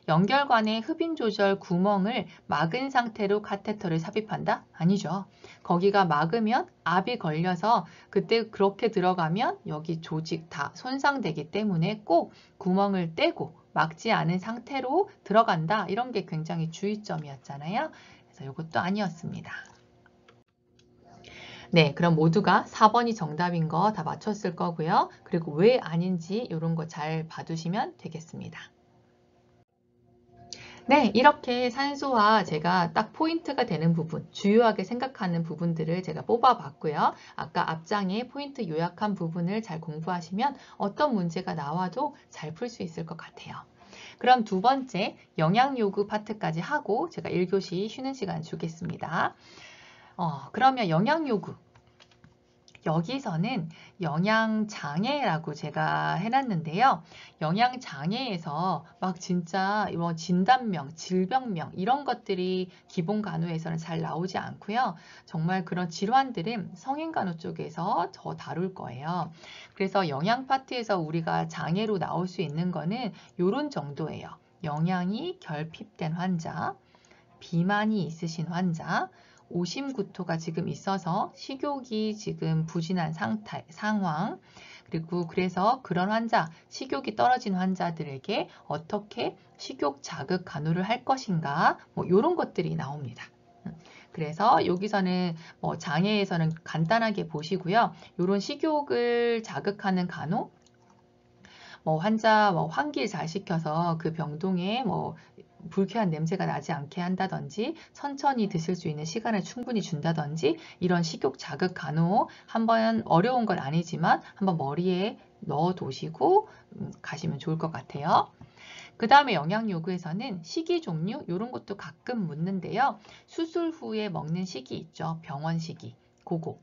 연결관의 흡인 조절 구멍을 막은 상태로 카테터를 삽입한다? 아니죠. 거기가 막으면 압이 걸려서 그때 그렇게 들어가면 여기 조직 다 손상되기 때문에 꼭 구멍을 떼고 막지 않은 상태로 들어간다. 이런 게 굉장히 주의점이었잖아요. 그래서 이것도 아니었습니다. 네, 그럼 모두가 4번이 정답인 거 다 맞췄을 거고요. 그리고 왜 아닌지 이런 거 잘 봐두시면 되겠습니다. 네, 이렇게 산소와 제가 딱 포인트가 되는 부분, 주요하게 생각하는 부분들을 제가 뽑아봤고요. 아까 앞장에 포인트 요약한 부분을 잘 공부하시면 어떤 문제가 나와도 잘 풀 수 있을 것 같아요. 그럼 두 번째 영양 요구 파트까지 하고 제가 1교시 쉬는 시간 주겠습니다. 그러면 영양 요구. 여기서는 영양장애라고 제가 해놨는데요. 영양장애에서 막 진짜 뭐 진단명, 질병명 이런 것들이 기본 간호에서는 잘 나오지 않고요. 정말 그런 질환들은 성인 간호 쪽에서 더 다룰 거예요. 그래서 영양 파트에서 우리가 장애로 나올 수 있는 거는 이런 정도예요. 영양이 결핍된 환자, 비만이 있으신 환자, 오심구토가 지금 있어서 식욕이 지금 부진한 상황, 그리고 그래서 그런 환자, 식욕이 떨어진 환자들에게 어떻게 식욕 자극 간호를 할 것인가, 뭐 이런 것들이 나옵니다. 그래서 여기서는 뭐 장애에서는 간단하게 보시고요. 이런 식욕을 자극하는 간호, 뭐 환자 환기를 잘 시켜서 그 병동에 뭐 불쾌한 냄새가 나지 않게 한다든지 천천히 드실 수 있는 시간을 충분히 준다든지 이런 식욕 자극 간호 한번 어려운 건 아니지만 한번 머리에 넣어 두시고 가시면 좋을 것 같아요. 그 다음에 영양 요구에서는 식이 종류 이런 것도 가끔 묻는데요. 수술 후에 먹는 식이 있죠. 병원 식이. 그거.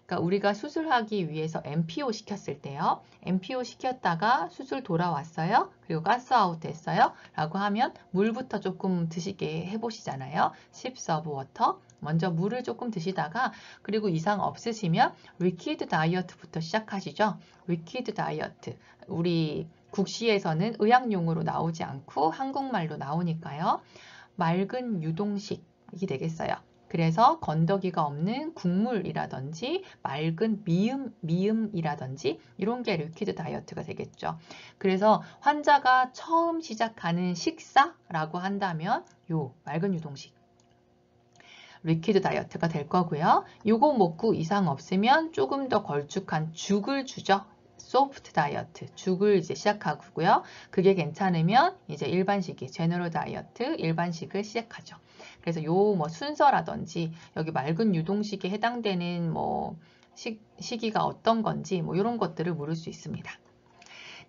그러니까 우리가 수술하기 위해서 MPO 시켰을 때요. MPO 시켰다가 수술 돌아왔어요. 그리고 가스아웃 됐어요. 라고 하면 물부터 조금 드시게 해보시잖아요. 십서브 워터. 먼저 물을 조금 드시다가 그리고 이상 없으시면 리퀴드 다이어트부터 시작하시죠. 리퀴드 다이어트. 우리 국시에서는 의학용어로 나오지 않고 한국말로 나오니까요. 맑은 유동식이 되겠어요. 그래서 건더기가 없는 국물이라든지 맑은 미음이라든지 이런 게 리퀴드 다이어트가 되겠죠. 그래서 환자가 처음 시작하는 식사라고 한다면 요 맑은 유동식 리퀴드 다이어트가 될 거고요. 요거 먹고 이상 없으면 조금 더 걸쭉한 죽을 주죠. 소프트 다이어트, 죽을 이제 시작하고요. 그게 괜찮으면 이제 일반식이, 제너럴 다이어트, 일반식을 시작하죠. 그래서 요 뭐 순서라든지 여기 맑은 유동식에 해당되는 뭐 시기가 어떤 건지 뭐 이런 것들을 물을 수 있습니다.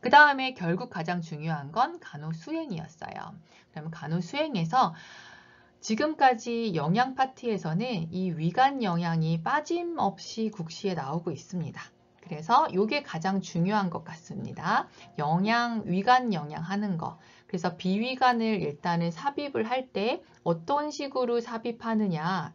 그 다음에 결국 가장 중요한 건 간호 수행이었어요. 그러면 간호 수행에서 지금까지 영양 파트에서는 이 위간 영양이 빠짐없이 국시에 나오고 있습니다. 그래서 이게 가장 중요한 것 같습니다. 위간 영양 하는 거. 그래서 비위간을 일단은 삽입을 할 때 어떤 식으로 삽입하느냐.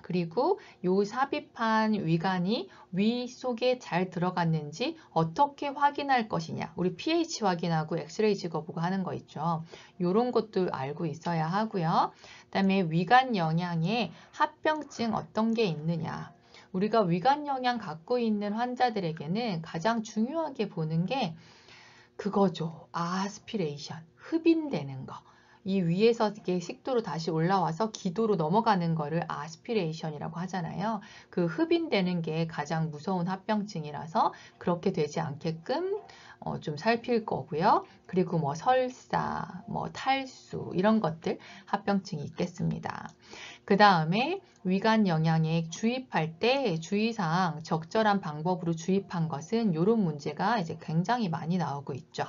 그리고 이 삽입한 위간이 위 속에 잘 들어갔는지 어떻게 확인할 것이냐. 우리 pH 확인하고 엑스레이 찍어보고 하는 거 있죠. 이런 것도 알고 있어야 하고요. 그다음에 위간 영양에 합병증 어떤 게 있느냐. 우리가 위간 영양 갖고 있는 환자들에게는 가장 중요하게 보는 게 그거죠. 아스피레이션, 흡인되는 거. 이 위에서 이게 식도로 다시 올라와서 기도로 넘어가는 거를 아스피레이션이라고 하잖아요. 그 흡인되는 게 가장 무서운 합병증이라서 그렇게 되지 않게끔 좀 살필 거고요. 그리고 뭐 설사, 뭐 탈수 이런 것들 합병증이 있겠습니다. 그 다음에 위간 영양에 주입할 때 주의사항 적절한 방법으로 주입한 것은 이런 문제가 이제 굉장히 많이 나오고 있죠.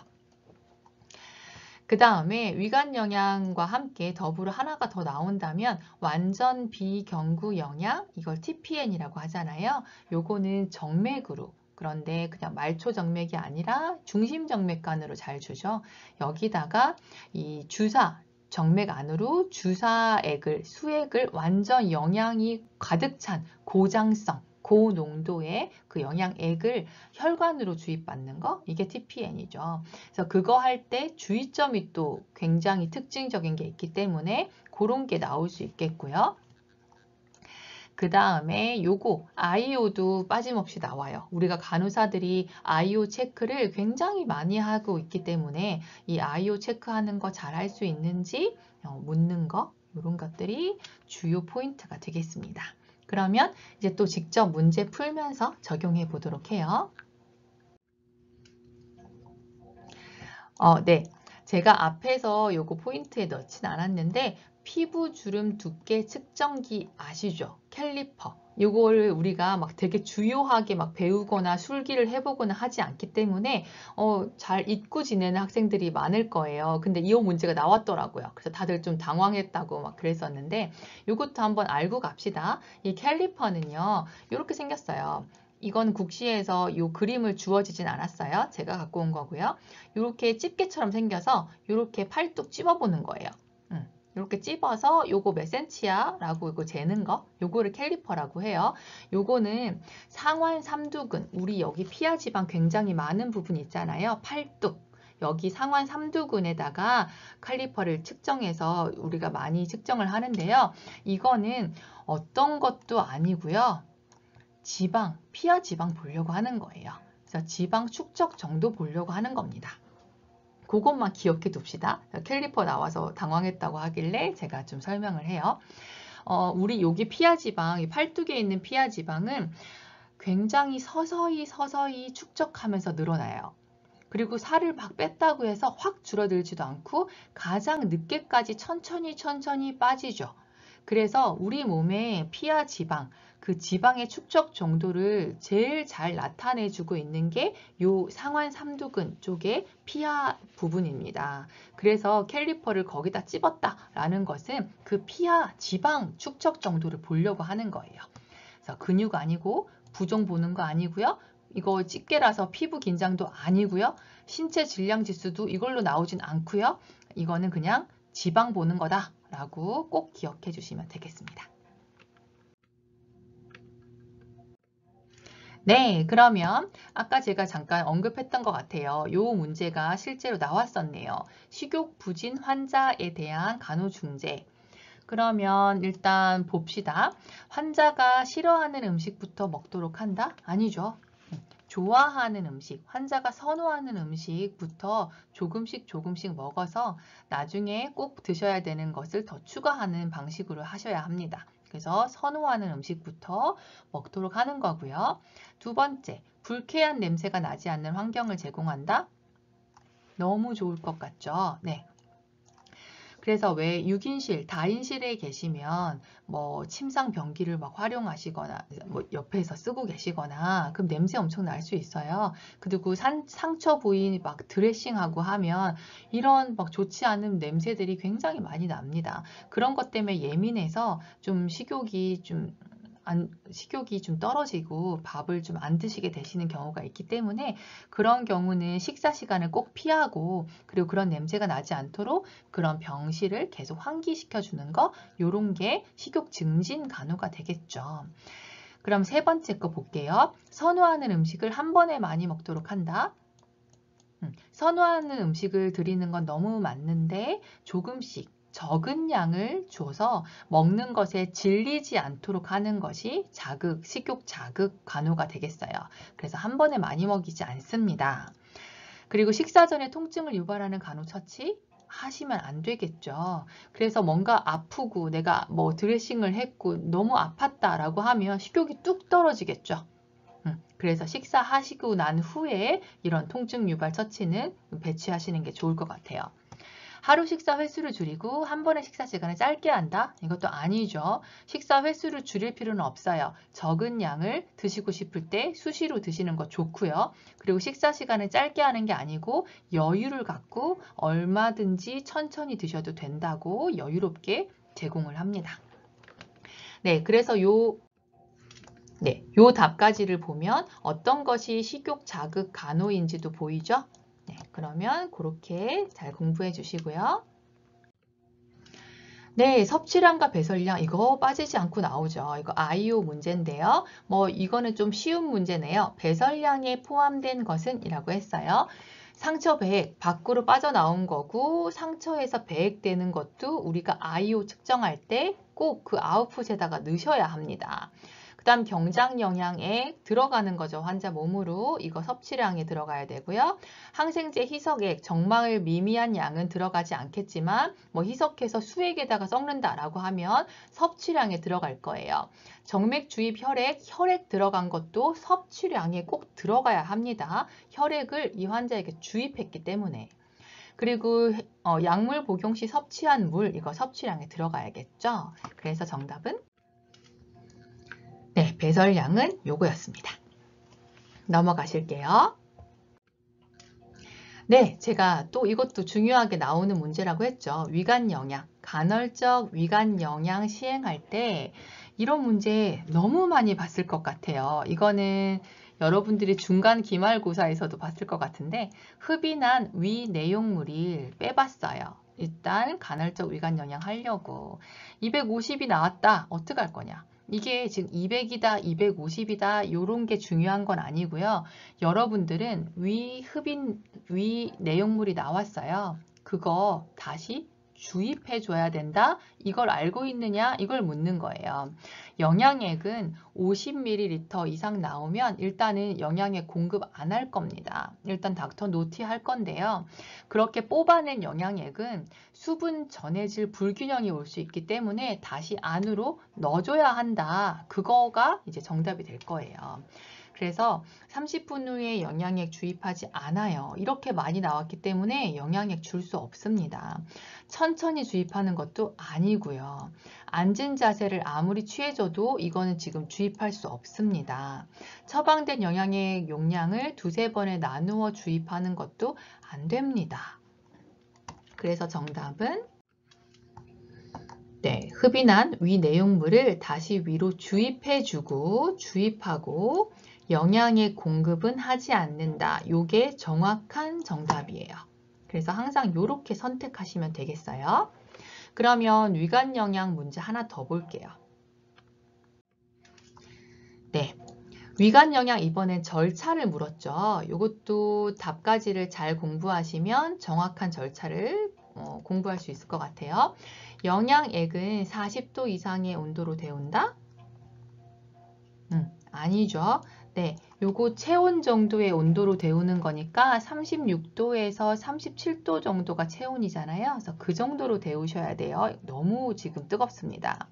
그 다음에 위간 영양과 함께 더불어 하나가 더 나온다면 완전 비경구 영양, 이걸 TPN이라고 하잖아요. 요거는 정맥으로 그런데 그냥 말초정맥이 아니라 중심정맥관으로 잘 주죠. 여기다가 이 주사, 정맥 안으로 주사액을, 수액을 완전 영양이 가득 찬 고장성, 고농도의 그 영양액을 혈관으로 주입받는 거, 이게 TPN이죠. 그래서 그거 할 때 주의점이 또 굉장히 특징적인 게 있기 때문에 그런 게 나올 수 있겠고요. 그 다음에 요거 아이오도 빠짐없이 나와요. 우리가 간호사들이 아이오 체크를 굉장히 많이 하고 있기 때문에 이 아이오 체크하는 거 잘 할 수 있는지 묻는 거, 이런 것들이 주요 포인트가 되겠습니다. 그러면 이제 또 직접 문제 풀면서 적용해 보도록 해요. 네. 제가 앞에서 요거 포인트에 넣진 않았는데 피부 주름 두께 측정기 아시죠? 캘리퍼. 요거를 우리가 막 되게 주요하게 막 배우거나 술기를 해보거나 하지 않기 때문에 잘 잊고 지내는 학생들이 많을 거예요. 근데 이 문제가 나왔더라고요. 그래서 다들 좀 당황했다고 막 그랬었는데 요것도 한번 알고 갑시다. 이 캘리퍼는요, 이렇게 생겼어요. 이건 국시에서 이 그림을 주어지진 않았어요. 제가 갖고 온 거고요. 이렇게 집게처럼 생겨서 이렇게 팔뚝 찝어보는 거예요. 이렇게 찝어서 요거 몇 센치야? 라고 이거 재는 거, 요거를 캘리퍼라고 해요. 요거는 상완 삼두근, 우리 여기 피하 지방 굉장히 많은 부분 있잖아요. 팔뚝. 여기 상완 삼두근에다가 캘리퍼를 측정해서 우리가 많이 측정을 하는데요. 이거는 어떤 것도 아니고요. 지방, 피하 지방 보려고 하는 거예요. 그래서 지방 축적 정도 보려고 하는 겁니다. 그것만 기억해 둡시다. 캘리퍼 나와서 당황했다고 하길래 제가 좀 설명을 해요. 우리 여기 피하 지방, 이 팔뚝에 있는 피하 지방은 굉장히 서서히 축적하면서 늘어나요. 그리고 살을 막 뺐다고 해서 확 줄어들지도 않고 가장 늦게까지 천천히 빠지죠. 그래서 우리 몸의 피하 지방, 그 지방의 축적 정도를 제일 잘 나타내주고 있는 게 요 상완 삼두근 쪽의 피하 부분입니다. 그래서 캘리퍼를 거기다 찝었다라는 것은 그 피하 지방 축적 정도를 보려고 하는 거예요. 그래서 근육 아니고 부종 보는 거 아니고요. 이거 집게라서 피부 긴장도 아니고요. 신체 질량 지수도 이걸로 나오진 않고요. 이거는 그냥 지방 보는 거다라고 꼭 기억해 주시면 되겠습니다. 네, 그러면 아까 제가 잠깐 언급했던 것 같아요. 요 문제가 실제로 나왔었네요. 식욕 부진 환자에 대한 간호중재. 그러면 일단 봅시다. 환자가 싫어하는 음식부터 먹도록 한다? 아니죠. 좋아하는 음식, 환자가 선호하는 음식부터 조금씩 먹어서 나중에 꼭 드셔야 되는 것을 더 추가하는 방식으로 하셔야 합니다. 그래서 선호하는 음식부터 먹도록 하는 거고요. 두 번째, 불쾌한 냄새가 나지 않는 환경을 제공한다? 너무 좋을 것 같죠? 네. 그래서 왜 6인실, 다인실에 계시면 뭐 침상 변기를 막 활용하시거나 뭐 옆에서 쓰고 계시거나 그럼 냄새 엄청 날 수 있어요. 그리고 상처 부위 막 드레싱하고 하면 이런 막 좋지 않은 냄새들이 굉장히 많이 납니다. 그런 것 때문에 예민해서 좀 식욕이 좀 떨어지고 밥을 좀 안 드시게 되시는 경우가 있기 때문에 그런 경우는 식사 시간을 꼭 피하고 그리고 그런 냄새가 나지 않도록 그런 병실을 계속 환기시켜 주는 거, 요런 게 식욕 증진 간호가 되겠죠. 그럼 세 번째 거 볼게요. 선호하는 음식을 한 번에 많이 먹도록 한다. 선호하는 음식을 드리는 건 너무 많는데 조금씩 적은 양을 줘서 먹는 것에 질리지 않도록 하는 것이 식욕 자극 간호가 되겠어요. 그래서 한 번에 많이 먹이지 않습니다. 그리고 식사 전에 통증을 유발하는 간호 처치 하시면 안 되겠죠. 그래서 뭔가 아프고 내가 뭐 드레싱을 했고 너무 아팠다라고 하면 식욕이 뚝 떨어지겠죠. 그래서 식사하시고 난 후에 이런 통증 유발 처치는 배치하시는 게 좋을 것 같아요. 하루 식사 횟수를 줄이고 한 번의 식사 시간을 짧게 한다? 이것도 아니죠. 식사 횟수를 줄일 필요는 없어요. 적은 양을 드시고 싶을 때 수시로 드시는 거 좋고요. 그리고 식사 시간을 짧게 하는 게 아니고 여유를 갖고 얼마든지 천천히 드셔도 된다고 여유롭게 제공을 합니다. 네, 그래서 네, 요 답가지를 보면 어떤 것이 식욕 자극 간호인지도 보이죠? 네, 그러면 그렇게 잘 공부해 주시고요. 네, 섭취량과 배설량 이거 빠지지 않고 나오죠. 이거 아이오 문제인데요. 뭐 이거는 좀 쉬운 문제네요. 배설량에 포함된 것은 이라고 했어요. 상처 배액 밖으로 빠져나온 거고 상처에서 배액되는 것도 우리가 아이오 측정할 때 꼭 그 아웃풋에다가 넣으셔야 합니다. 그 다음 경장 영양액 들어가는 거죠. 환자 몸으로 이거 섭취량에 들어가야 되고요. 항생제 희석액 정말 미미한 양은 들어가지 않겠지만 뭐 희석해서 수액에다가 섞는다라고 하면 섭취량에 들어갈 거예요. 정맥 주입 혈액 들어간 것도 섭취량에 꼭 들어가야 합니다. 혈액을 이 환자에게 주입했기 때문에. 그리고 약물 복용 시 섭취한 물 이거 섭취량에 들어가야겠죠. 그래서 정답은 네, 배설량은 요거였습니다. 넘어가실게요. 네, 제가 또 이것도 중요하게 나오는 문제라고 했죠. 위간 영양, 간헐적 위간 영양 시행할 때 이런 문제 너무 많이 봤을 것 같아요. 이거는 여러분들이 중간 기말고사에서도 봤을 것 같은데 흡인한 위 내용물을 빼봤어요. 일단 간헐적 위간 영양 하려고 250이 나왔다. 어떡할 거냐? 이게 지금 200이다, 250이다 요런 게 중요한 건 아니고요. 여러분들은 위 내용물이 나왔어요. 그거 다시 주입해 줘야 된다. 이걸 알고 있느냐? 이걸 묻는 거예요. 영양액은 50ml 이상 나오면 일단은 영양액 공급 안 할 겁니다. 일단 닥터 노티 할 건데요. 그렇게 뽑아낸 영양액은 수분 전해질 불균형이 올 수 있기 때문에 다시 안으로 넣어줘야 한다. 그거가 이제 정답이 될 거예요. 그래서 30분 후에 영양액 주입하지 않아요. 이렇게 많이 나왔기 때문에 영양액 줄 수 없습니다. 천천히 주입하는 것도 아니고요. 앉은 자세를 아무리 취해줘도 이거는 지금 주입할 수 없습니다. 처방된 영양액 용량을 두세 번에 나누어 주입하는 것도 안 됩니다. 그래서 정답은 네, 흡인한 위 내용물을 다시 위로 주입해주고 주입하고 영양의 공급은 하지 않는다. 이게 정확한 정답이에요. 그래서 항상 이렇게 선택하시면 되겠어요. 그러면 위간 영양 문제 하나 더 볼게요. 네, 위간 영양 이번엔 절차를 물었죠. 이것도 답가지를 잘 공부하시면 정확한 절차를 공부할 수 있을 것 같아요. 영양액은 40도 이상의 온도로 데운다? 아니죠. 네, 요거 체온 정도의 온도로 데우는 거니까 36도에서 37도 정도가 체온이잖아요. 그래서 그 정도로 데우셔야 돼요. 너무 지금 뜨겁습니다.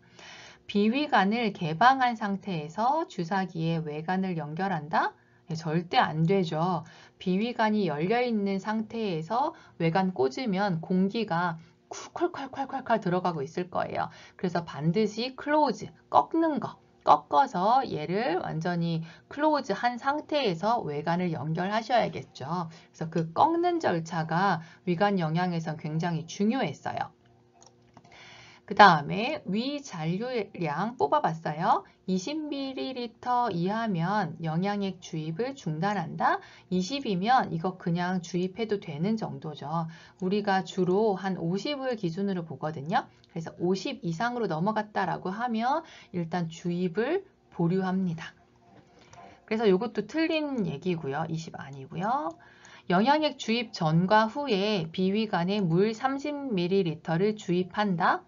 비위관을 개방한 상태에서 주사기에 외관을 연결한다? 네, 절대 안 되죠. 비위관이 열려있는 상태에서 외관 꽂으면 공기가 쿨쿨쿨쿨쿨 들어가고 있을 거예요. 그래서 반드시 클로즈, 꺾는 거. 꺾어서 얘를 완전히 클로즈 한 상태에서 외관을 연결하셔야겠죠. 그래서 그 꺾는 절차가 위관 영양에선 굉장히 중요했어요. 그 다음에 위 잔류량 뽑아봤어요. 20ml 이하면 영양액 주입을 중단한다. 20이면 이거 그냥 주입해도 되는 정도죠. 우리가 주로 한 50을 기준으로 보거든요. 그래서 50 이상으로 넘어갔다라고 하면 일단 주입을 보류합니다. 그래서 이것도 틀린 얘기고요. 20 아니고요. 영양액 주입 전과 후에 비위관에 물 30ml를 주입한다.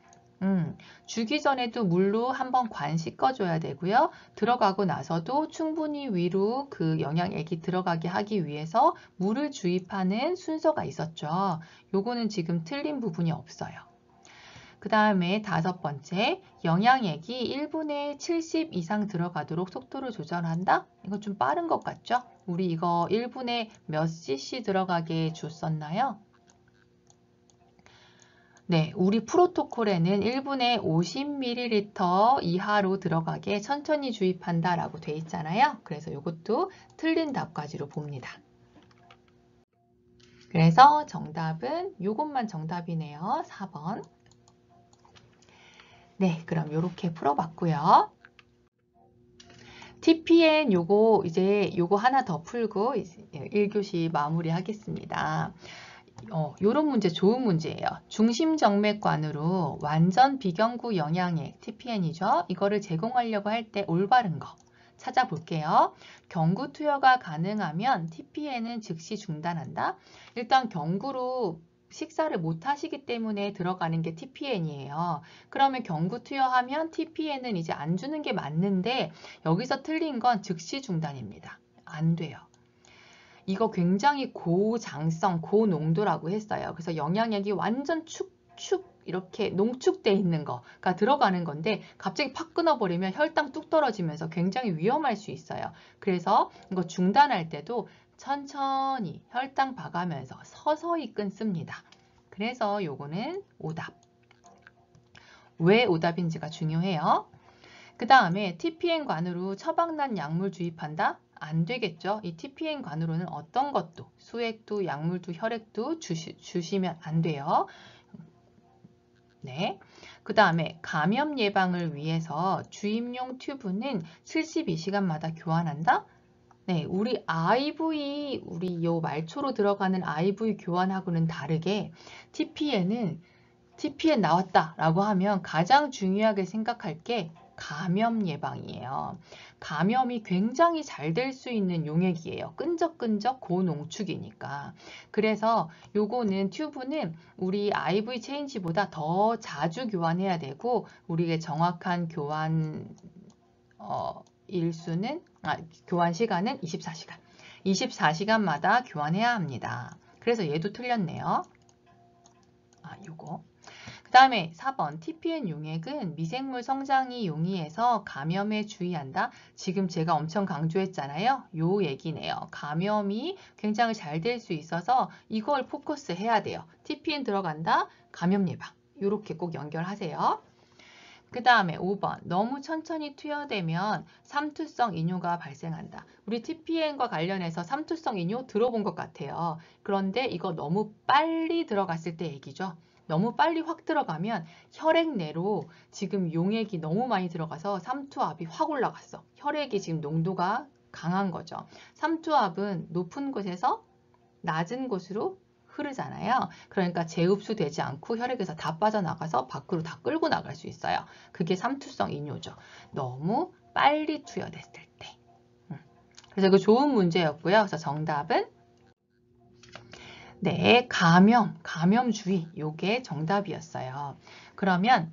주기 전에도 물로 한번 관 씻어줘야 되고요. 들어가고 나서도 충분히 위로 그 영양액이 들어가게 하기 위해서 물을 주입하는 순서가 있었죠. 요거는 지금 틀린 부분이 없어요. 그 다음에 5번째, 영양액이 1분에 70 이상 들어가도록 속도를 조절한다? 이거 좀 빠른 것 같죠? 우리 이거 1분에 몇 cc 들어가게 줬었나요? 네, 우리 프로토콜에는 1분에 50ml 이하로 들어가게 천천히 주입한다라고 돼 있잖아요. 그래서 이것도 틀린 답까지로 봅니다. 그래서 정답은 이것만 정답이네요. 4번. 네, 그럼 이렇게 풀어봤고요. TPN 요거 하나 더 풀고 1교시 마무리하겠습니다. 요런 문제 좋은 문제예요. 중심정맥관으로 완전 비경구 영양액 TPN이죠. 이거를 제공하려고 할 때 올바른 거 찾아볼게요. 경구 투여가 가능하면 TPN은 즉시 중단한다. 일단 경구로 식사를 못 하시기 때문에 들어가는 게 TPN이에요. 그러면 경구 투여하면 TPN은 이제 안 주는 게 맞는데 여기서 틀린 건 즉시 중단입니다. 안 돼요. 이거 굉장히 고장성, 고농도라고 했어요. 그래서 영양액이 완전 축축 이렇게 농축돼 있는 거가 들어가는 건데 갑자기 팍 끊어버리면 혈당 뚝 떨어지면서 굉장히 위험할 수 있어요. 그래서 이거 중단할 때도 천천히 혈당 봐가면서 서서히 끊습니다. 그래서 요거는 오답. 왜 오답인지가 중요해요. 그 다음에 TPN관으로 처방난 약물 주입한다? 안 되겠죠. 이 TPN관으로는 어떤 것도 수액도 약물도 혈액도 주시면 안 돼요. 네. 그 다음에 감염 예방을 위해서 주입용 튜브는 72시간마다 교환한다? 네, 우리 요 말초로 들어가는 IV 교환하고는 다르게 TPN 나왔다라고 하면 가장 중요하게 생각할 게 감염 예방이에요. 감염이 굉장히 잘 될 수 있는 용액이에요. 끈적끈적 고농축이니까. 그래서 요거는 튜브는 우리 IV 체인지보다 더 자주 교환해야 되고 우리의 정확한 교환 교환 시간은 24시간. 24시간마다 교환해야 합니다. 그래서 얘도 틀렸네요. 요거. 그 다음에 4번 TPN 용액은 미생물 성장이 용이해서 감염에 주의한다. 지금 제가 엄청 강조했잖아요. 요 얘기네요. 감염이 굉장히 잘 될 수 있어서 이걸 포커스 해야 돼요. TPN 들어간다. 감염 예방. 이렇게 꼭 연결하세요. 그 다음에 5번 너무 천천히 투여되면 삼투성 이뇨가 발생한다. 우리 TPN과 관련해서 삼투성 이뇨 들어본 것 같아요. 그런데 이거 너무 빨리 들어갔을 때 얘기죠. 너무 빨리 확 들어가면 혈액 내로 지금 용액이 너무 많이 들어가서 삼투압이 확 올라갔어. 혈액이 지금 농도가 강한 거죠. 삼투압은 높은 곳에서 낮은 곳으로 흐르잖아요. 그러니까 재흡수 되지 않고 혈액에서 다 빠져나가서 밖으로 다 끌고 나갈 수 있어요. 그게 삼투성 이뇨죠. 너무 빨리 투여됐을 때. 그래서 이거 좋은 문제였고요. 그래서 정답은 네, 감염주의. 요게 정답이었어요. 그러면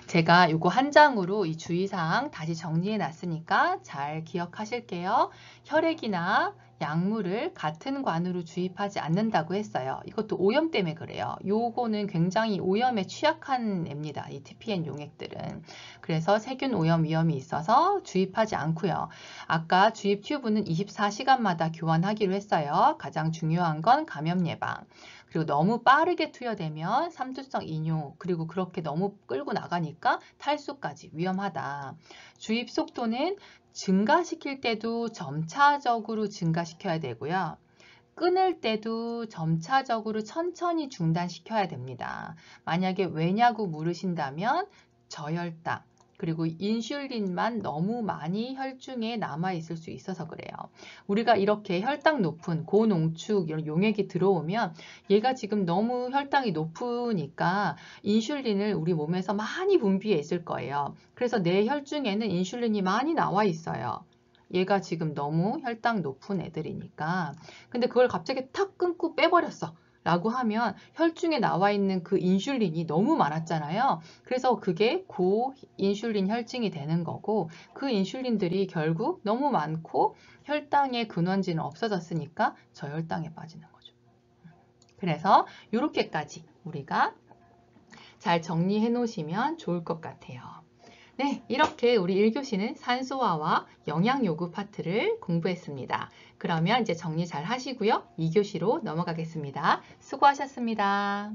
제가 요거 한 장으로 이 주의사항 다시 정리해 놨으니까 잘 기억하실게요. 혈액이나 약물을 같은 관으로 주입하지 않는다고 했어요. 이것도 오염 때문에 그래요. 요거는 굉장히 오염에 취약한 애입니다. 이 TPN 용액들은. 그래서 세균 오염 위험이 있어서 주입하지 않고요. 아까 주입 튜브는 24시간마다 교환하기로 했어요. 가장 중요한 건 감염 예방. 그리고 너무 빠르게 투여되면 삼투성 이뇨, 그리고 그렇게 너무 끌고 나가니까 탈수까지 위험하다. 주입 속도는 증가시킬 때도 점차적으로 증가시켜야 되고요. 끊을 때도 점차적으로 천천히 중단시켜야 됩니다. 만약에 왜냐고 물으신다면 저혈당, 그리고 인슐린만 너무 많이 혈중에 남아있을 수 있어서 그래요. 우리가 이렇게 혈당 높은 고농축 이런 용액이 들어오면 얘가 지금 너무 혈당이 높으니까 인슐린을 우리 몸에서 많이 분비해 있을 거예요. 그래서 내 혈중에는 인슐린이 많이 나와 있어요. 얘가 지금 너무 혈당 높은 애들이니까. 근데 그걸 갑자기 탁 끊고 빼버렸어. 라고 하면 혈중에 나와 있는 그 인슐린이 너무 많았잖아요. 그래서 그게 고인슐린 혈증이 되는 거고 그 인슐린들이 결국 너무 많고 혈당의 근원지는 없어졌으니까 저혈당에 빠지는 거죠. 그래서 이렇게까지 우리가 잘 정리해 놓으시면 좋을 것 같아요. 네, 이렇게 우리 1교시는 산소화와 영양 요구 파트를 공부했습니다. 그러면 이제 정리 잘 하시고요. 2교시로 넘어가겠습니다. 수고하셨습니다.